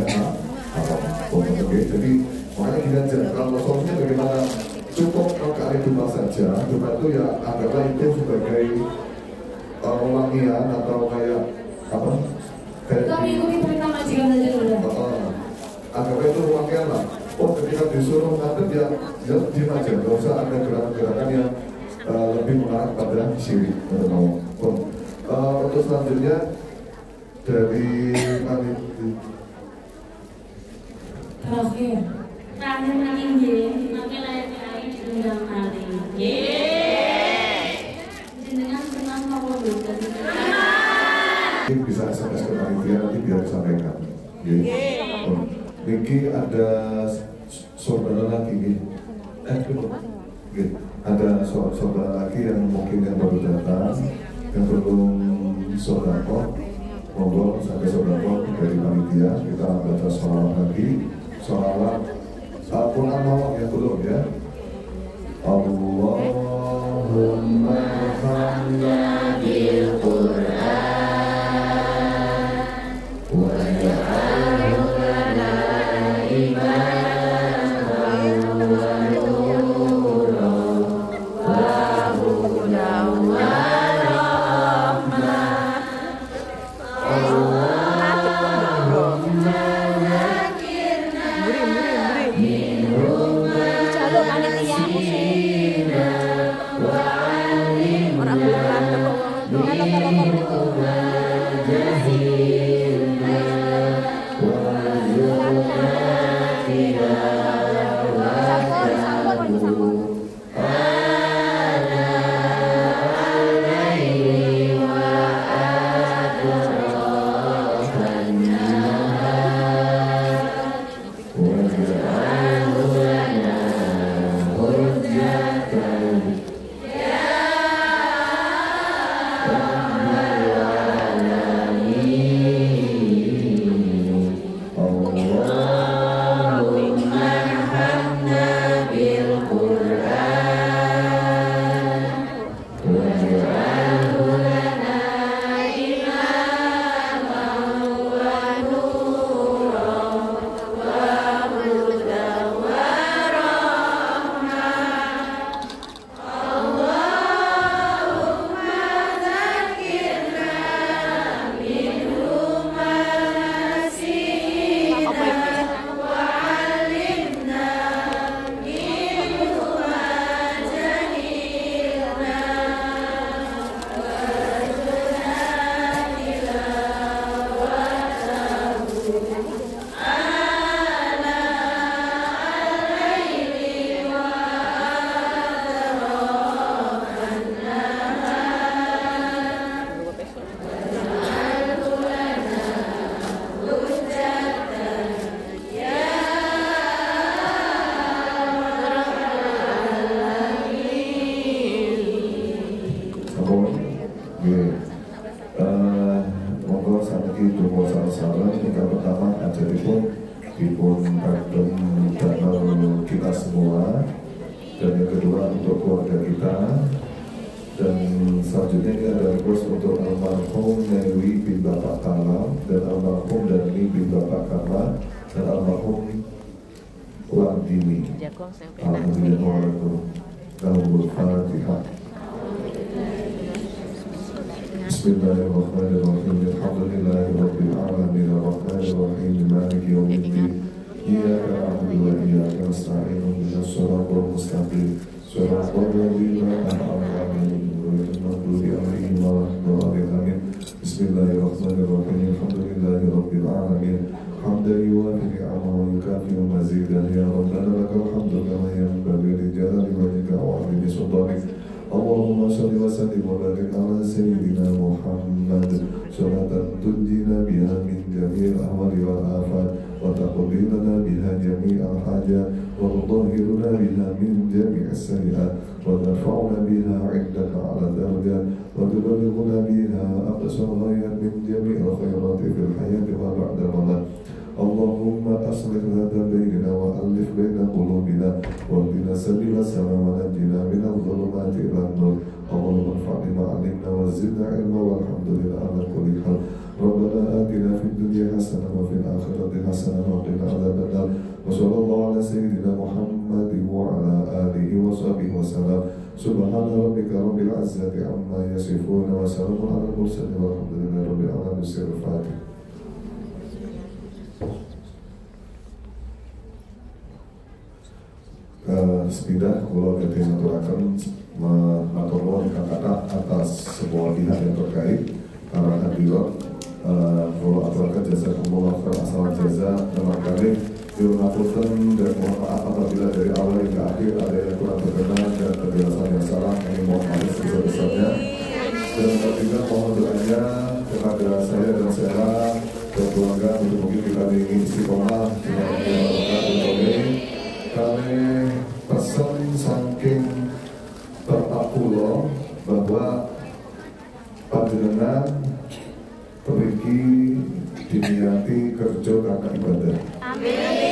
oke. Jadi makanya gini aja, kalau solusinya bagaimana? Cukup rakaat dupa saja. Dupa itu ya anggaplah itu sebagai wangian atau kayak apa? Kita mengikuti perintah majikan saja dulu. Anggaplah itu wangian lah. Ketika disuruh ngadep ya diam aja, nggak usah ada gerakan-gerakan yang lebih mengarah pada syirik atau mau. Untuk selanjutnya dari terakhir lagi makin lain diundang kali. Jenengan senang mau dosen. Bisa SMS ke panitia nanti biar disampaikan. Niki ada saudara lagi, ada saudara lagi yang mungkin yang baru datang, yang belum sodako, monggo sampai sodako dari panitia. Kita baca sholawat lagi, sholawat Al-Quran mawak yang belum ya. Allahumma hamna bil Quran wa ja'alhu lana imaman wa nuran wa hudan wa kita semua, dan yang kedua untuk keluarga kita, dan selanjutnya ini ada request untuk almarhum Newi bin Bapak Kala, dan almarhum Dani bin Bapak Kala, dan almarhum Wardini. Alhamdulillah. Bismillahirrahmanirrahim. Alhamdulillahirabbil alamin arrahmanir rahim maliki yaumiddin. Iyyaka na'budu wa iyyaka nasta'in ihdinas siratal mustaqim siratal ladzina an'amta 'alaihim ghairil maghdubi 'alaihim waladdallin. Bismillahirrahmanirrahim. Alhamdulillahirabbil alamin. Hamdan yuwafi ni'amahu wa yukafi'u mazidah. Ya Rabbana lakal hamdu kama yanbaghi li jalali wajhika wa 'azimi sultanik. Allahumma shalli wa sallim wa barik ala sayyidina Muhammad salatan tunjina biha min jami'il ahwali wal afat wa taqdi lana biha jami'al hajat wa tudahhiruna biha min jami'is sayyi'at wa tarfa'una biha 'indaka 'ala darajat wa tuballighuna biha aqsal ghayat min jami'il khairati fil hayati wa ba'da al-mamat. Allahumma aslih dhata bainina wa alif baina qulubina wa hdina sabila salam wa najina minadh dhulumati ila nur. Allahumma anfa'na ma 'allimna wa zidna ilma walhamdulillah ala kulli hal. Rabbana atina fid dunya hasanah wa fil akhirati hasanah wa qina adzaban nar. Wa sallallahu ala sayyidina Muhammadin wa ala alihi wa sahbihi wa sallam. Subhana rabbika rabbil izzati amma yasifun wa salamun ala mursalin walhamdulillahi rabbil alamin. Al-Fatihah. Sepidah kula badhe ngaturaken matur nuwun kata atas sebuah pihak yang terkait para hadirin. Kula aturaken jazakumullah khairan asal jaza terima kasih. Diunapunten dan mohon maaf apabila dari awal hingga akhir ada yang kurang berkenan dan penjelasan yang salah, kami mohon maaf sebesar-besarnya. Dan juga mohon doanya kepada saya dan Sarah dan keluarga untuk mungkin kita ingin istiqomah dengan kami pesan saking tertakulo bahwa panjenengan pergi diniati kerja kakak ibadah. Amin.